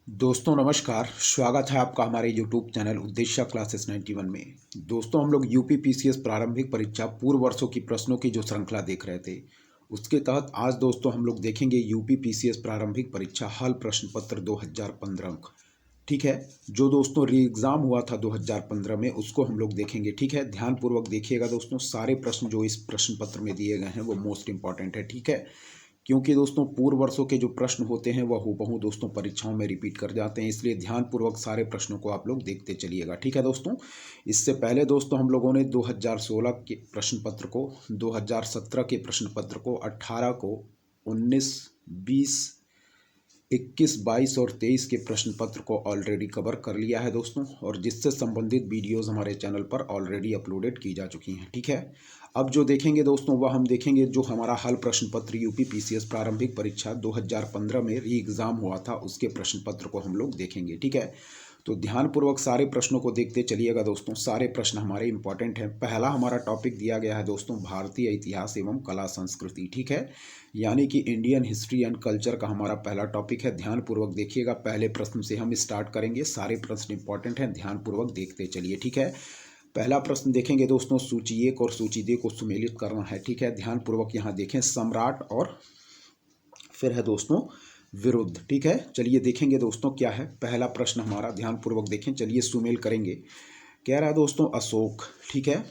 दोस्तों नमस्कार। स्वागत है आपका हमारे YouTube चैनल उद्देश्य क्लासेस 91 में। दोस्तों हम लोग यूपी पीसीएस प्रारंभिक परीक्षा पूर्व वर्षों की प्रश्नों की जो श्रृंखला देख रहे थे, उसके तहत आज दोस्तों हम लोग देखेंगे यूपी पीसीएस प्रारंभिक परीक्षा हल प्रश्न पत्र 2015 अंक। ठीक है, जो दोस्तों री एग्ज़ाम हुआ था 2015 में उसको हम लोग देखेंगे। ठीक है, ध्यानपूर्वक देखिएगा दोस्तों। सारे प्रश्न जो इस प्रश्न पत्र में दिए गए हैं वो मोस्ट इंपॉर्टेंट है। ठीक है, क्योंकि दोस्तों पूर्व वर्षों के जो प्रश्न होते हैं वह हूबहू दोस्तों परीक्षाओं में रिपीट कर जाते हैं, इसलिए ध्यानपूर्वक सारे प्रश्नों को आप लोग देखते चलिएगा। ठीक है दोस्तों, इससे पहले दोस्तों हम लोगों ने 2016 के प्रश्न पत्र को, 2017 के प्रश्न पत्र को, 18 को, 19, 20, 21, 22 और 23 के प्रश्न पत्र को ऑलरेडी कवर कर लिया है दोस्तों, और जिससे संबंधित वीडियोस हमारे चैनल पर ऑलरेडी अपलोडेड की जा चुकी हैं। ठीक है, अब जो देखेंगे दोस्तों वह हम देखेंगे जो हमारा हल प्रश्न पत्र यूपी पीसीएस प्रारंभिक परीक्षा 2015 में री एग्ज़ाम हुआ था उसके प्रश्न पत्र को हम लोग देखेंगे। ठीक है, तो ध्यानपूर्वक सारे प्रश्नों को देखते चलिएगा दोस्तों। सारे प्रश्न हमारे इंपॉर्टेंट हैं। पहला हमारा टॉपिक दिया गया है दोस्तों भारतीय इतिहास एवं कला संस्कृति। ठीक है, यानी कि इंडियन हिस्ट्री एंड कल्चर का हमारा पहला टॉपिक है। ध्यानपूर्वक देखिएगा, पहले प्रश्न से हम स्टार्ट करेंगे। सारे प्रश्न इंपॉर्टेंट हैं, ध्यानपूर्वक देखते चलिए। ठीक है, पहला प्रश्न देखेंगे दोस्तों, सूची 1 और सूची 2 को सुमेलित करना है। ठीक है, ध्यानपूर्वक यहाँ देखें, सम्राट और फिर है दोस्तों विरुद्ध। ठीक है, चलिए देखेंगे दोस्तों क्या है पहला प्रश्न हमारा। ध्यानपूर्वक देखें, चलिए सुमेल करेंगे। कह रहा है दोस्तों अशोक। ठीक है,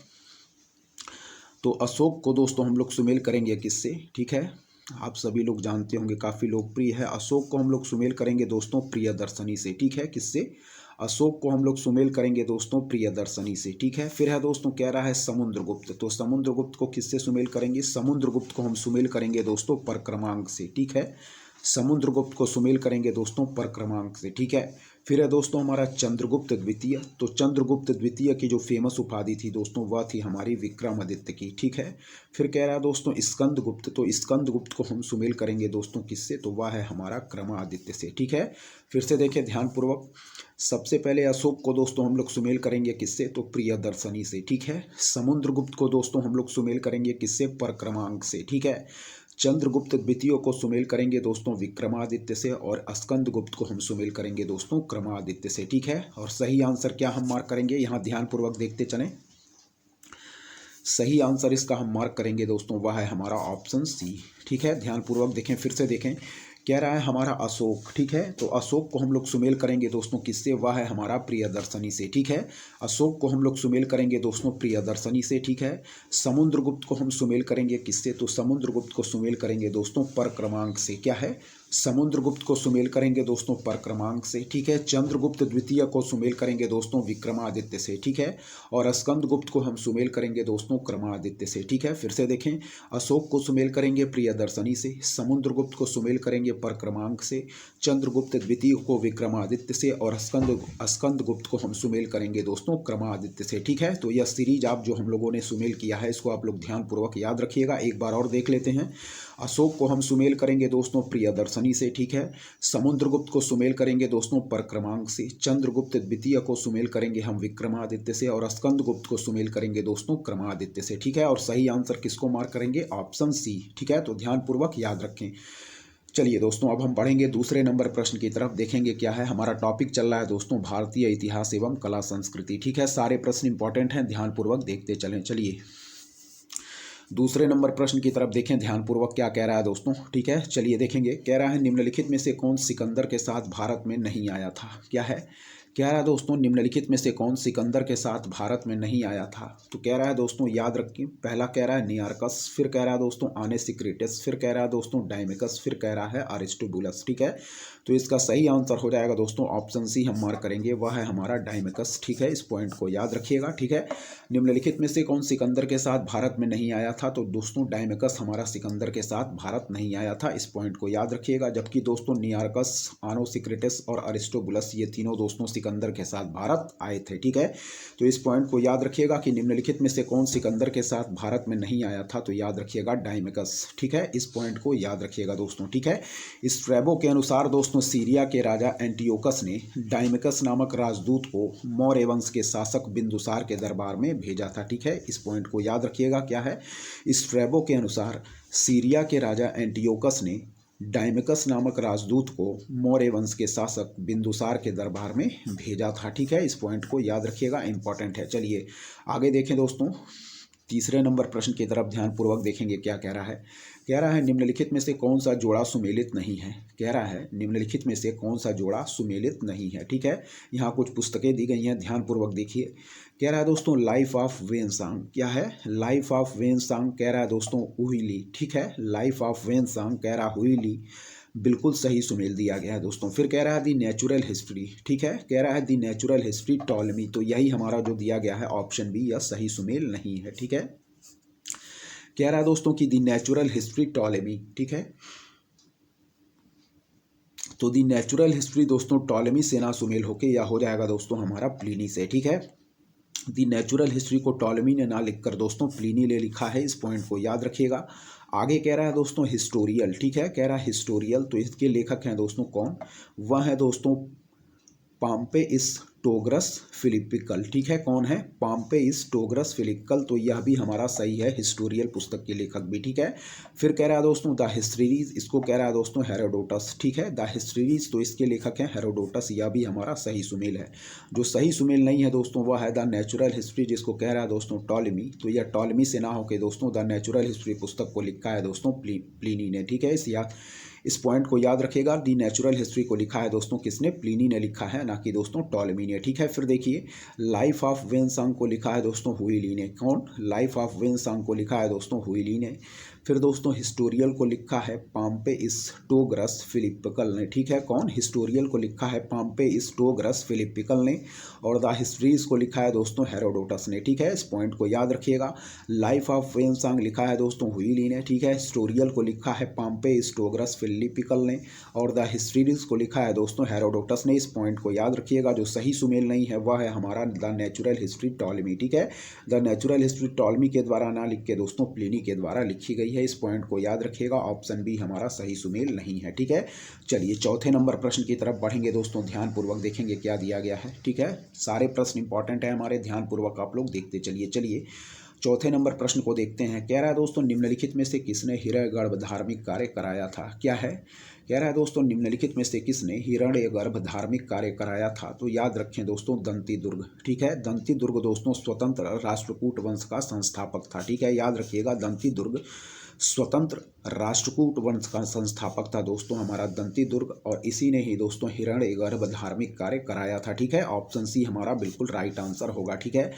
तो अशोक को दोस्तों हम लोग सुमेल करेंगे किससे? ठीक है, आप सभी लोग जानते होंगे, काफ़ी लोकप्रिय है। अशोक को हम लोग सुमेल करेंगे दोस्तों प्रियदर्शनी से। ठीक है, किससे? अशोक को हम लोग सुमेल करेंगे दोस्तों प्रियदर्शनी से। ठीक है, फिर है दोस्तों कह रहा है समुद्रगुप्त, तो समुद्रगुप्त को किससे सुमेल करेंगे? समुद्रगुप्त को हम सुमेल करेंगे दोस्तों परक्रमांक से। ठीक है, समुद्रगुप्त को सुमेल करेंगे दोस्तों परक्रमांक से। ठीक है, फिर है दोस्तों हमारा चंद्रगुप्त द्वितीय, तो चंद्रगुप्त द्वितीय की जो फेमस उपाधि थी दोस्तों वह थी हमारी विक्रमादित्य की। ठीक है, फिर कह रहा है दोस्तों स्कंदगुप्त, तो स्कंदगुप्त को हम सुमेल करेंगे दोस्तों किससे? तो वह है हमारा क्रमादित्य से। ठीक है, फिर से देखिए ध्यानपूर्वक, सबसे पहले अशोक को दोस्तों हम लोग सुमेल करेंगे किससे? तो प्रियदर्शनी से। ठीक है, समुद्रगुप्त को दोस्तों हम लोग सुमेल करेंगे किससे? परक्रमांक से। ठीक है, चंद्रगुप्त द्वितीय को सुमेल करेंगे दोस्तों विक्रमादित्य से, और स्कंदगुप्त को हम सुमेल करेंगे दोस्तों क्रमादित्य से। ठीक है, और सही आंसर क्या हम मार्क करेंगे? यहाँ ध्यानपूर्वक देखते चलें। सही आंसर इसका हम मार्क करेंगे दोस्तों, वह है हमारा ऑप्शन सी। ठीक है, ध्यानपूर्वक देखें, फिर से देखें, कह रहा है हमारा अशोक। ठीक है, तो अशोक को हम लोग सुमेल करेंगे दोस्तों किससे? वह है हमारा प्रियदर्शनी से। ठीक है, अशोक को हम लोग सुमेल करेंगे दोस्तों प्रियदर्शनी से। ठीक है, समुद्रगुप्त को हम सुमेल करेंगे किससे? तो समुद्रगुप्त को सुमेल करेंगे दोस्तों परक्रमांक से। क्या है? समुद्रगुप्त को सुमेल करेंगे दोस्तों परक्रमांक से। ठीक है, चंद्रगुप्त द्वितीय को सुमेल करेंगे दोस्तों विक्रमादित्य से। ठीक है, और स्कंदगुप्त को हम सुमेल करेंगे दोस्तों क्रमादित्य से। ठीक है, फिर से देखें, अशोक को सुमेल करेंगे प्रियदर्शनी से, समुद्रगुप्त को सुमेल करेंगे परक्रमांक से, चंद्रगुप्त द्वितीय को विक्रमादित्य से, और स्कंदगुप्त को हम सुमेल करेंगे दोस्तों क्रमादित्य से। ठीक है, तो यह सीरीज आप जो हम लोगों ने सुमेल किया है इसको आप लोग ध्यानपूर्वक याद रखिएगा। एक बार और देख लेते हैं। अशोक को हम सुमेल करेंगे दोस्तों प्रियदर्शनी से। ठीक है, समुद्रगुप्त को सुमेल करेंगे दोस्तों परक्रमांक से, चंद्रगुप्त द्वितीय को सुमेल करेंगे हम विक्रमादित्य से, और स्कंदगुप्त को सुमेल करेंगे दोस्तों क्रमादित्य से। ठीक है, और सही आंसर किसको मार्क करेंगे? Option C. ठीक है, तो ध्यानपूर्वक याद रखें। चलिए दोस्तों, अब हम बढ़ेंगे दूसरे नंबर प्रश्न की तरफ। देखेंगे क्या है हमारा टॉपिक चल रहा है दोस्तों भारतीय इतिहास एवं कला संस्कृति। ठीक है, सारे प्रश्न इंपॉर्टेंट हैं, ध्यानपूर्वक देखते चलें। चलिए दूसरे नंबर प्रश्न की तरफ देखें ध्यानपूर्वक, क्या कह रहा है दोस्तों। ठीक है, चलिए देखेंगे। कह रहा है निम्नलिखित में से कौन सिकंदर के साथ भारत में नहीं आया था? क्या है? कह रहा है दोस्तों निम्नलिखित में से कौन सिकंदर के साथ भारत में नहीं आया था? तो कह रहा है दोस्तों याद रखिए, पहला कह रहा है नियार्कस, फिर कह रहा है दोस्तों आनेसिक्रेटस, फिर कह रहा है दोस्तों डायमिकस, फिर कह रहा है अरिस्टोबुलस। ठीक है, तो इसका सही आंसर हो जाएगा दोस्तों ऑप्शन सी हम मार्क करेंगे, वह है हमारा डायमिकस। ठीक है, इस पॉइंट को याद रखिएगा। ठीक है, निम्नलिखित में से कौन सिकंदर के साथ भारत में नहीं आया था? तो दोस्तों डायमिकस हमारा सिकंदर के साथ भारत नहीं आया था, इस पॉइंट को याद रखिएगा। जबकि दोस्तों नियार्कस, आनोसिक्रेटस और अरिस्टोबुलस ये तीनों दोस्तों सिकंदर के साथ भारत आए थे। ठीक है, तो इस पॉइंट को याद रखिएगा कि निम्नलिखित में से कौन सिकंदर के साथ भारत में नहीं आया था, तो याद रखिएगा डायमिकस। ठीक है, इस पॉइंट को याद रखिएगा दोस्तों। ठीक है, स्ट्रैबो के अनुसार दोस्तों सीरिया के राजा एंटियोकस ने डायमिकस नामक राजदूत को मौर्य वंश के शासक बिंदुसार के दरबार में भेजा था। ठीक है, इस पॉइंट को याद रखिएगा। क्या है? स्ट्रैबो के अनुसार सीरिया के राजा एंटियोकस ने डायमिकस नामक राजदूत को मौर्य वंश के शासक बिंदुसार के दरबार में भेजा था। ठीक है, इस पॉइंट को याद रखिएगा, इंपॉर्टेंट है। चलिए आगे देखें दोस्तों, तीसरे नंबर प्रश्न की तरफ ध्यानपूर्वक देखेंगे क्या कह रहा है। कह रहा है निम्नलिखित में से कौन सा जोड़ा सुमेलित नहीं है। कह रहा है निम्नलिखित में से कौन सा जोड़ा सुमेलित नहीं है। ठीक है, यहाँ कुछ पुस्तकें दी गई हैं, ध्यानपूर्वक देखिए। कह रहा है दोस्तों लाइफ ऑफ वेनसांग, क्या है, लाइफ ऑफ वेनसांग कह रहा है दोस्तों हुईली। ठीक है, लाइफ ऑफ वेनसांग कह रहा हुईली, बिल्कुल सही सुमेल दिया गया है दोस्तों। फिर कह रहा है दी नेचुरल हिस्ट्री। ठीक है, कह रहा है दी नेचुरल हिस्ट्री टॉलमी, तो यही हमारा जो दिया गया है ऑप्शन बी, यह सही सुमेल नहीं है। ठीक है, कह रहा है दोस्तों कि दी नेचुरल हिस्ट्री टॉलेमी। ठीक है, तो दी नेचुरल हिस्ट्री दोस्तों टॉलेमी से ना सुमेल होके या हो जाएगा दोस्तों हमारा प्लीनी से। ठीक है, दी नेचुरल हिस्ट्री को टॉलेमी ने ना लिखकर दोस्तों प्लीनी ने लिखा है, इस पॉइंट को याद रखिएगा। आगे कह रहा है दोस्तों हिस्टोरियल। ठीक है, कह रहा है हिस्टोरियल, तो इसके लेखक हैं दोस्तों कौन, वह है दोस्तों पाम्पेइस टोग्रस फिलिपिकल। ठीक है, कौन है, पाम्पेइस टोग्रस फिलिपिकल, तो यह भी हमारा सही है, हिस्टोरियल पुस्तक के लेखक भी। ठीक है, फिर कह रहा है दोस्तों द हिस्ट्रीज, इसको कह रहा है दोस्तों हेरोडोटस। ठीक है, द हिस्ट्रीज, तो इसके लेखक हैं हेरोडोटस, यह भी हमारा सही सुमेल है। जो सही सुमेल नहीं है दोस्तों वह है द नेचुरल हिस्ट्री, जिसको कह रहा है दोस्तों टॉलेमी, तो यह टॉलेमी से ना होकर दोस्तों द नेचुरल हिस्ट्री पुस्तक को लिखा है दोस्तों प्लीनी ने। ठीक है, इस पॉइंट को याद रखिएगा, दी नेचुरल हिस्ट्री को लिखा है दोस्तों किसने, प्लीनी ने लिखा है, ना कि दोस्तों टॉलेमी ने। ठीक है, फिर देखिए लाइफ ऑफ वेनसांग को लिखा है दोस्तों हुईली ने। कौन, लाइफ ऑफ वेनसांग को लिखा है दोस्तों हुईली ने। फिर दोस्तों हिस्टोरियल को लिखा है पाम्पेइस टोग्रस फिलिपिकल ने। ठीक है, कौन, हिस्टोरियल को लिखा है पाम्पेइस टोग्रस फिलिपिकल ने, और द हिस्ट्रीज को लिखा है दोस्तों हेरोडोटस ने। ठीक है, इस पॉइंट को याद रखिएगा। लाइफ ऑफ वेनसांग लिखा है दोस्तों हुईली ने। ठीक है, हिस्टोरियल को लिखा है पाम्पेइस टोग्रस फिलिपिकल ने, और द हिस्ट्रीज को लिखा है दोस्तों हेरोडोटस ने। इस पॉइंट को याद रखिएगा, जो सही सुमेल नहीं है वह है हमारा द नेचुरल हिस्ट्री टॉलेमी। ठीक है, द नेचुरल हिस्ट्री टॉलेमी के द्वारा ना लिख के दोस्तों प्लीनी के द्वारा लिखी गई है, इस पॉइंट को याद रखिएगा, ऑप्शन बी हमारा सही सुमेल नहीं है। ठीक है, चलिए चौथे नंबर प्रश्न की तरफ बढ़ेंगे दोस्तों, ध्यानपूर्वक देखेंगे क्या दिया गया है। ठीक है, सारे प्रश्न इंपॉर्टेंट है हमारे, ध्यानपूर्वक आप लोग देखते चलिए चौथे नंबर प्रश्न को देखते हैं। कह रहा है दोस्तों निम्नलिखित में से किसने हिरण्यगर्भ धार्मिक कार्य कराया था। क्या है, कह रहा है दोस्तों निम्नलिखित में से किसने हिरण्यगर्भ धार्मिक कार्य कराया था, तो याद रखें दोस्तों दंती दुर्ग। ठीक है, दंती दुर्ग दोस्तों स्वतंत्र राष्ट्रकूट वंश का संस्थापक था। ठीक है, याद रखिएगा दंती दुर्ग स्वतंत्र राष्ट्रकूट वंश का संस्थापक था दोस्तों हमारा दंती दुर्ग, और इसी ने ही दोस्तों हिरण्यगर्भ धार्मिक कार्य कराया था। ठीक है, ऑप्शन सी हमारा बिल्कुल राइट आंसर होगा। ठीक है,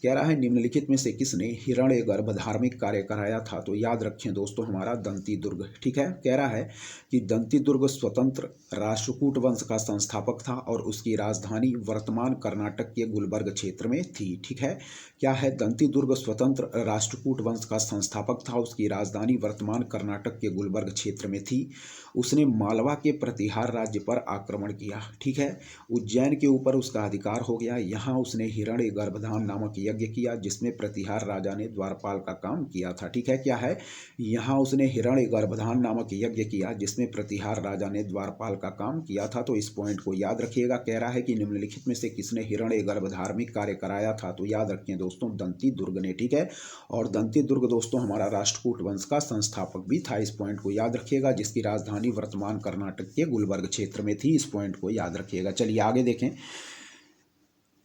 कह रहा है निम्नलिखित में से किसने हिरण्यगर्भ धार्मिक कार्य कराया था, तो याद रखें दोस्तों हमारा दंती दुर्ग। ठीक है, कह रहा है कि दंती दुर्ग स्वतंत्र राष्ट्रकूट वंश का संस्थापक था और उसकी राजधानी वर्तमान कर्नाटक के गुलबर्ग क्षेत्र में थी। ठीक है, क्या है, दंती दुर्ग स्वतंत्र राष्ट्रकूट वंश का संस्थापक था, उसकी राजधानी वर्तमान कर्नाटक के गुलबर्ग क्षेत्र में थी। उसने मालवा के प्रतिहार राज्य पर आक्रमण किया। ठीक है, उज्जैन के ऊपर उसका अधिकार हो गया। यहाँ उसने हिरण्यगर्भधान नामक यज्ञ किया जिसमें प्रतिहार राजा ने द्वारपाल का काम किया था। ठीक है, क्या है, यहाँ उसने हिरण्यगर्भधान नामक यज्ञ किया जिसमें प्रतिहार राजा ने द्वारपाल का काम किया था, तो इस पॉइंट को याद रखिएगा। कह रहा है कि निम्नलिखित में से किसने हिरण्यगर्भ धार्मिक कार्य कराया था, तो याद रखें दोस्तों दंती दुर्ग ने। ठीक है, और दंती दुर्ग दोस्तों हमारा राष्ट्रकूट वंश का संस्थापक भी था, इस पॉइंट को याद रखिएगा, जिसकी राजधानी वर्तमान कर्नाटक के गुलबर्ग क्षेत्र में थी, इस पॉइंट को याद रखिएगा। चलिए आगे देखें,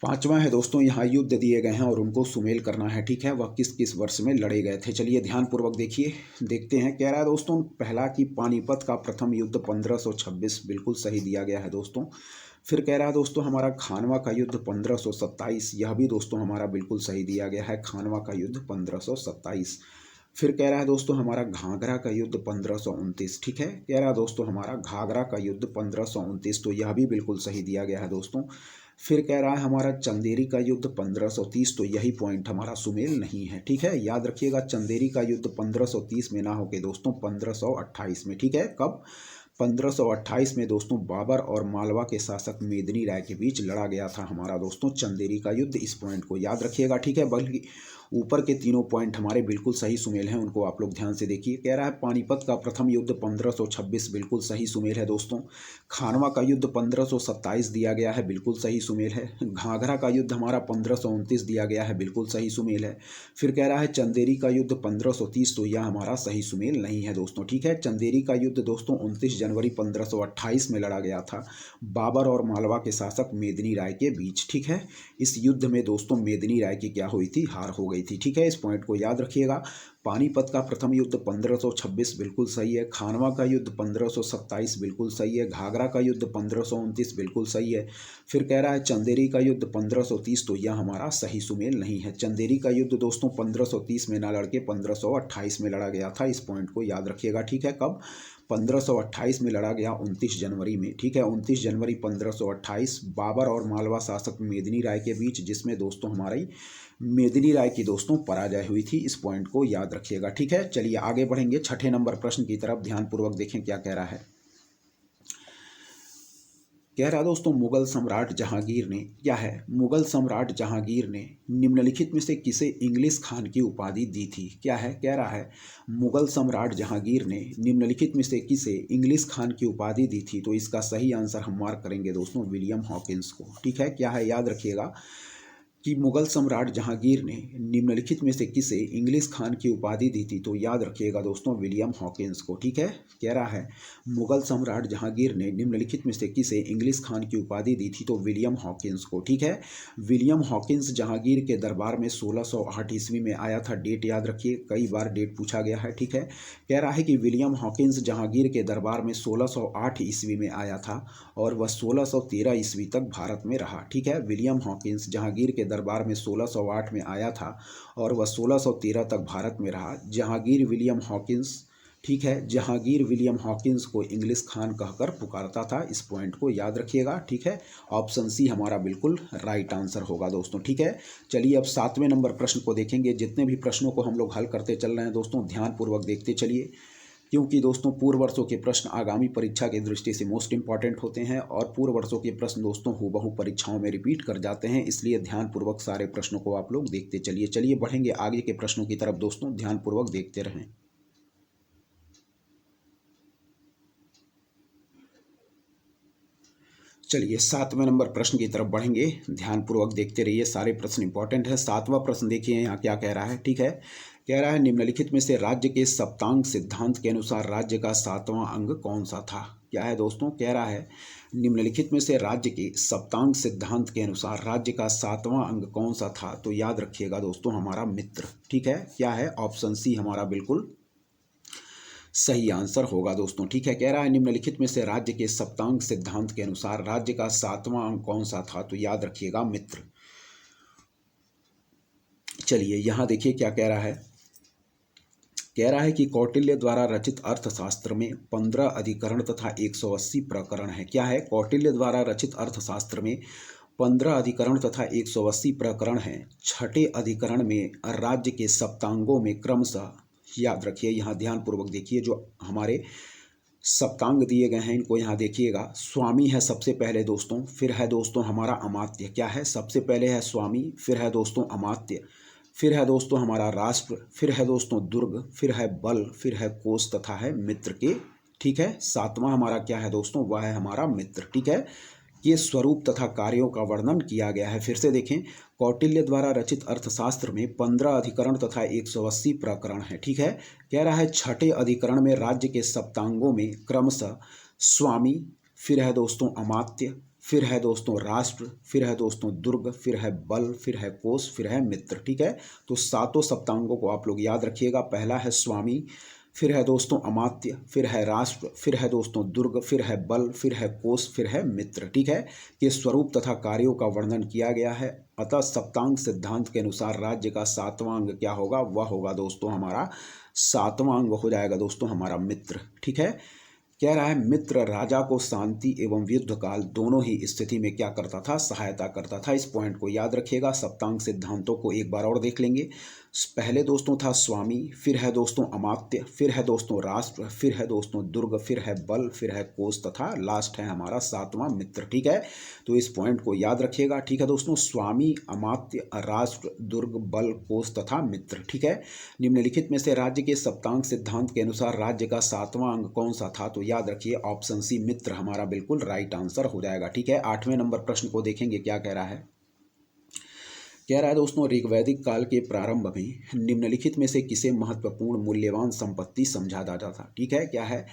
पांचवा है दोस्तों, यहाँ युद्ध दिए गए हैं और उनको सुमेल करना है। ठीक है, वह किस किस वर्ष में लड़े गए थे, चलिए ध्यानपूर्वक देखते हैं। कह रहा है दोस्तों पहला कि पानीपत का प्रथम युद्ध 1526, बिल्कुल सही दिया गया है दोस्तों। फिर कह रहा है दोस्तों हमारा खानवा का युद्ध 1527, यह भी दोस्तों हमारा बिल्कुल सही दिया गया है, खानवा का युद्ध 1527। फिर कह रहा है दोस्तों हमारा घाघरा का युद्ध 1529। ठीक है, कह रहा है दोस्तों हमारा घाघरा का युद्ध 1529, तो यह भी बिल्कुल सही दिया गया है दोस्तों। फिर कह रहा है हमारा चंदेरी का युद्ध 1530, तो यही पॉइंट हमारा सुमेल नहीं है। ठीक है, याद रखिएगा चंदेरी का युद्ध 1530 में ना होके दोस्तों 1528 में। ठीक है, कब, 1528 में दोस्तों बाबर और मालवा के शासक मेदिनी राय के बीच लड़ा गया था हमारा दोस्तों चंदेरी का युद्ध, इस पॉइंट को याद रखिएगा। ठीक है, बल्कि ऊपर के तीनों पॉइंट हमारे बिल्कुल सही सुमेल हैं, उनको आप लोग ध्यान से देखिए। कह रहा है पानीपत का प्रथम युद्ध 1526, बिल्कुल सही सुमेल है दोस्तों। खानवा का युद्ध 1527 दिया गया है, बिल्कुल सही सुमेल है। घाघरा का युद्ध हमारा 1529 दिया गया है, बिल्कुल सही सुमेल है। फिर कह रहा है चंदेरी का युद्ध 1530, तो यह हमारा सही सुमेल नहीं है दोस्तों, ठीक है। चंदेरी का युद्ध दोस्तों 29 जनवरी 1528 में लड़ा गया था, बाबर और मालवा के शासक मेदिनी राय के बीच, ठीक है। इस युद्ध में दोस्तों मेदिनी राय की क्या हुई थी, हार हो गई थी, ठीक है। इस पॉइंट को याद रखिएगा। पानीपत का प्रथम युद्ध 1526 बिल्कुल सही है। खानवा का युद्ध 1527 बिल्कुल सही है। घाघरा का युद्ध 1529 बिल्कुल सही है। फिर कह रहा है चंदेरी का युद्ध 1530, तो यह हमारा सही सुमेल नहीं है। चंदेरी का युद्ध दोस्तों 1530 में ना लड़के 1528 में लड़ा गया था, इस पॉइंट को याद रखिएगा, ठीक है। कब? 1528 में लड़ा गया, 29 जनवरी में, ठीक है। 29 जनवरी 1528 बाबर और मालवा शासक मेदिनी राय के बीच, जिसमें दोस्तों हमारी मेदिनी राय की दोस्तों पराजय हुई थी, इस पॉइंट को याद रखिएगा, ठीक है। चलिए आगे बढ़ेंगे छठे नंबर प्रश्न की तरफ, ध्यानपूर्वक देखें क्या कह रहा है। कह रहा दोस्तों मुगल सम्राट जहांगीर ने, क्या है, मुगल सम्राट जहांगीर ने निम्नलिखित में से किसे इंग्लिश खान की उपाधि दी थी, क्या है। कह रहा है मुगल सम्राट जहांगीर ने निम्नलिखित में से किसे इंग्लिश खान की उपाधि दी थी, तो इसका सही आंसर हम मार्क करेंगे दोस्तों विलियम हॉकिंस को, ठीक है। क्या है, याद रखिएगा कि मुगल सम्राट जहांगीर ने निम्नलिखित में से किसे इंग्लिश खान की उपाधि दी थी, तो याद रखिएगा दोस्तों विलियम हॉकिंस को, ठीक है। कह रहा है मुगल सम्राट जहांगीर ने निम्नलिखित में से किसे इंग्लिश खान की उपाधि दी थी, तो विलियम हॉकिंस को, ठीक है। विलियम हॉकिंस जहांगीर के दरबार में 1608 ईस्वी में आया था, डेट याद रखिए, कई बार डेट पूछा गया है, ठीक है। कह रहा है कि विलियम हॉकिंस जहांगीर के दरबार में 1608 ईस्वी में आया था और वह 1613 ईस्वी तक भारत में रहा, ठीक है। विलियम हॉकिंस जहांगीर के दरबार में 1608 में आया था और वह 1613 तक भारत में रहा। जहांगीर विलियम हॉकिंस, ठीक है, जहांगीर विलियम हॉकिंस को इंग्लिश खान कहकर पुकारता था, इस पॉइंट को याद रखिएगा, ठीक है। ऑप्शन सी हमारा बिल्कुल राइट आंसर होगा दोस्तों, ठीक है। चलिए अब 7वें नंबर प्रश्न को देखेंगे। जितने भी प्रश्नों को हम लोग हल करते चल रहे हैं दोस्तों, ध्यानपूर्वक देखते चलिए, क्योंकि दोस्तों पूर्व वर्षों के प्रश्न आगामी परीक्षा की दृष्टि से मोस्ट इंपॉर्टेंट होते हैं और पूर्व वर्षों के प्रश्न दोस्तों हूबहू परीक्षाओं में रिपीट कर जाते हैं, इसलिए ध्यानपूर्वक सारे प्रश्नों को आप लोग देखते चलिए। चलिए बढ़ेंगे आगे के प्रश्नों की तरफ दोस्तों, ध्यानपूर्वक देखते रहें। चलिए 7वें नंबर प्रश्न की तरफ बढ़ेंगे, ध्यानपूर्वक देखते रहिए, सारे प्रश्न इंपॉर्टेंट है। 7वां प्रश्न देखिए यहाँ क्या कह रहा है, ठीक है। कह रहा है निम्नलिखित में से राज्य के सप्तांग सिद्धांत के अनुसार राज्य का 7वां अंग कौन सा था, क्या है दोस्तों। कह रहा है निम्नलिखित में से राज्य के सप्तांग सिद्धांत के अनुसार राज्य का 7वां अंग कौन सा था, तो याद रखिएगा दोस्तों हमारा मित्र, ठीक है। क्या है, ऑप्शन सी हमारा बिल्कुल सही आंसर होगा दोस्तों, ठीक है। कह रहा है निम्नलिखित में से राज्य के सप्तांग सिद्धांत के अनुसार राज्य का 7वां अंग कौन सा था, तो याद रखिएगा मित्र। चलिए यहाँ देखिए क्या कह रहा है। कह रहा है कि कौटिल्य द्वारा रचित अर्थशास्त्र में 15 अधिकरण तथा 180 प्रकरण है, क्या है। कौटिल्य द्वारा रचित अर्थशास्त्र में 15 अधिकरण तथा 180 प्रकरण हैं। छठे अधिकरण में राज्य के सप्तांगों में क्रमशः, याद रखिए यहाँ ध्यानपूर्वक देखिए, जो हमारे सप्तांग दिए गए हैं इनको यहाँ देखिएगा। स्वामी है सबसे पहले दोस्तों, फिर है दोस्तों हमारा अमात्य, क्या है, सबसे पहले है स्वामी, फिर है दोस्तों अमात्य, फिर है दोस्तों हमारा राष्ट्र, फिर है दोस्तों दुर्ग, फिर है बल, फिर है कोष तथा है मित्र के, ठीक है। 7वां हमारा क्या है दोस्तों, वह है हमारा मित्र, ठीक है। ये स्वरूप तथा कार्यों का वर्णन किया गया है। फिर से देखें, कौटिल्य द्वारा रचित अर्थशास्त्र में 15 अधिकरण तथा 180 प्रकरण है, ठीक है। कह रहा है छठे अधिकरण में राज्य के सप्तांगों में क्रमशः स्वामी, फिर है दोस्तों अमात्य, फिर है दोस्तों राष्ट्र, फिर है दोस्तों दुर्ग, फिर है बल, फिर है कोष, फिर है मित्र, ठीक है। तो सातों सप्तांगों को आप लोग याद रखिएगा। पहला है स्वामी, फिर है दोस्तों अमात्य, फिर है राष्ट्र, फिर है दोस्तों दुर्ग, फिर है बल, फिर है कोष, फिर है मित्र, ठीक है। ये स्वरूप तथा कार्यों का वर्णन किया गया है। अतः सप्तांग सिद्धांत के अनुसार राज्य का 7वां अंग क्या होगा, वह होगा दोस्तों हमारा 7वां अंग हो जाएगा दोस्तों हमारा मित्र, ठीक है। कह रहा है मित्र राजा को शांति एवं युद्ध काल दोनों ही स्थिति में क्या करता था, सहायता करता था, इस पॉइंट को याद रखिएगा। सप्तांग सिद्धांतों को एक बार और देख लेंगे। पहले दोस्तों था स्वामी, फिर है दोस्तों अमात्य, फिर है दोस्तों राष्ट्र, फिर है दोस्तों दुर्ग, फिर है बल, फिर है कोष तथा लास्ट है हमारा सातवां मित्र। ठीक है, तो इस पॉइंट को याद रखिएगा। ठीक है दोस्तों, स्वामी, अमात्य, राष्ट्र, दुर्ग, बल, कोष तथा मित्र। ठीक है, निम्नलिखित में से राज्य के सप्तांग सिद्धांत के अनुसार राज्य का सातवां अंग कौन सा था? तो याद रखिए ऑप्शन सी मित्र हमारा बिल्कुल राइट आंसर हो जाएगा। ठीक है, 8वें नंबर प्रश्न को देखेंगे क्या कह रहा है। कह रहा है दोस्तों, ऋग्वैदिक काल के प्रारंभ में निम्नलिखित में से किसे महत्वपूर्ण मूल्यवान संपत्ति समझा जाता था? ठीक है, क्या है,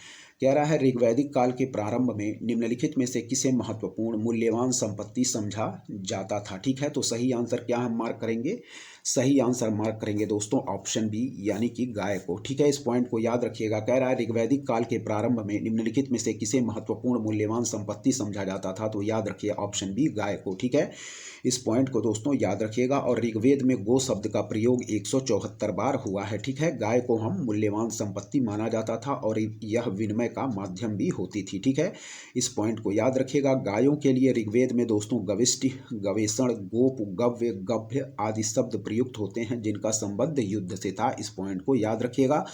कह रहा है ऋग्वैदिक काल के प्रारंभ में निम्नलिखित में से किसे महत्वपूर्ण मूल्यवान संपत्ति समझा जाता था? ठीक है, तो सही आंसर क्या हम मार्क करेंगे? सही आंसर मार्क करेंगे दोस्तों ऑप्शन बी यानी कि गाय को। ठीक है, इस पॉइंट को याद रखिएगा। कह रहा है ऋग्वैदिक काल के प्रारंभ में निम्नलिखित में से किसे महत्वपूर्ण मूल्यवान संपत्ति समझा जाता था? तो याद रखिए ऑप्शन बी गाय को। ठीक है, इस पॉइंट को दोस्तों याद रखिएगा। और ऋग्वेद में गो शब्द का प्रयोग 174 बार हुआ है। ठीक है, गाय को हम मूल्यवान संपत्ति माना जाता था और यह विनिमय का माध्यम भी होती थी। ठीक है, इस पॉइंट को याद रखिएगा। गायों के लिए ऋग्वेद में दोस्तों गविष्टि, गवेषण, गोप, गव्य, गभ्य आदि शब्द प्रयुक्त होते हैं जिनका संबंध युद्ध से था। इस पॉइंट को याद रखिएगा।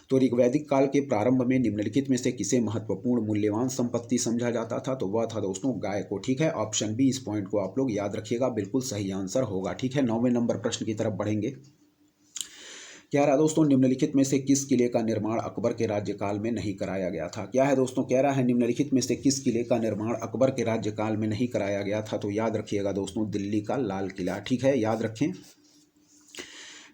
तो ऋग्वैदिक काल के प्रारंभ में निम्नलिखित में से किसे महत्वपूर्ण मूल्यवान संपत्ति समझा जाता था? तो वह था दोस्तों गाय को। ठीक है, ऑप्शन बी इस पॉइंट को आप लोग याद रखिएगा, बिल्कुल सही आंसर होगा। ठीक है, 9वें नंबर प्रश्न की तरफ बढ़ेंगे। क्या रहा दोस्तों, निम्नलिखित में से किस किले का निर्माण अकबर के राज्यकाल में नहीं कराया गया था? क्या है दोस्तों, कह रहा है निम्नलिखित में से किस किले का निर्माण अकबर के राज्यकाल में नहीं कराया गया था? तो याद रखिएगा दोस्तों दिल्ली का लाल किला। ठीक है, याद रखें।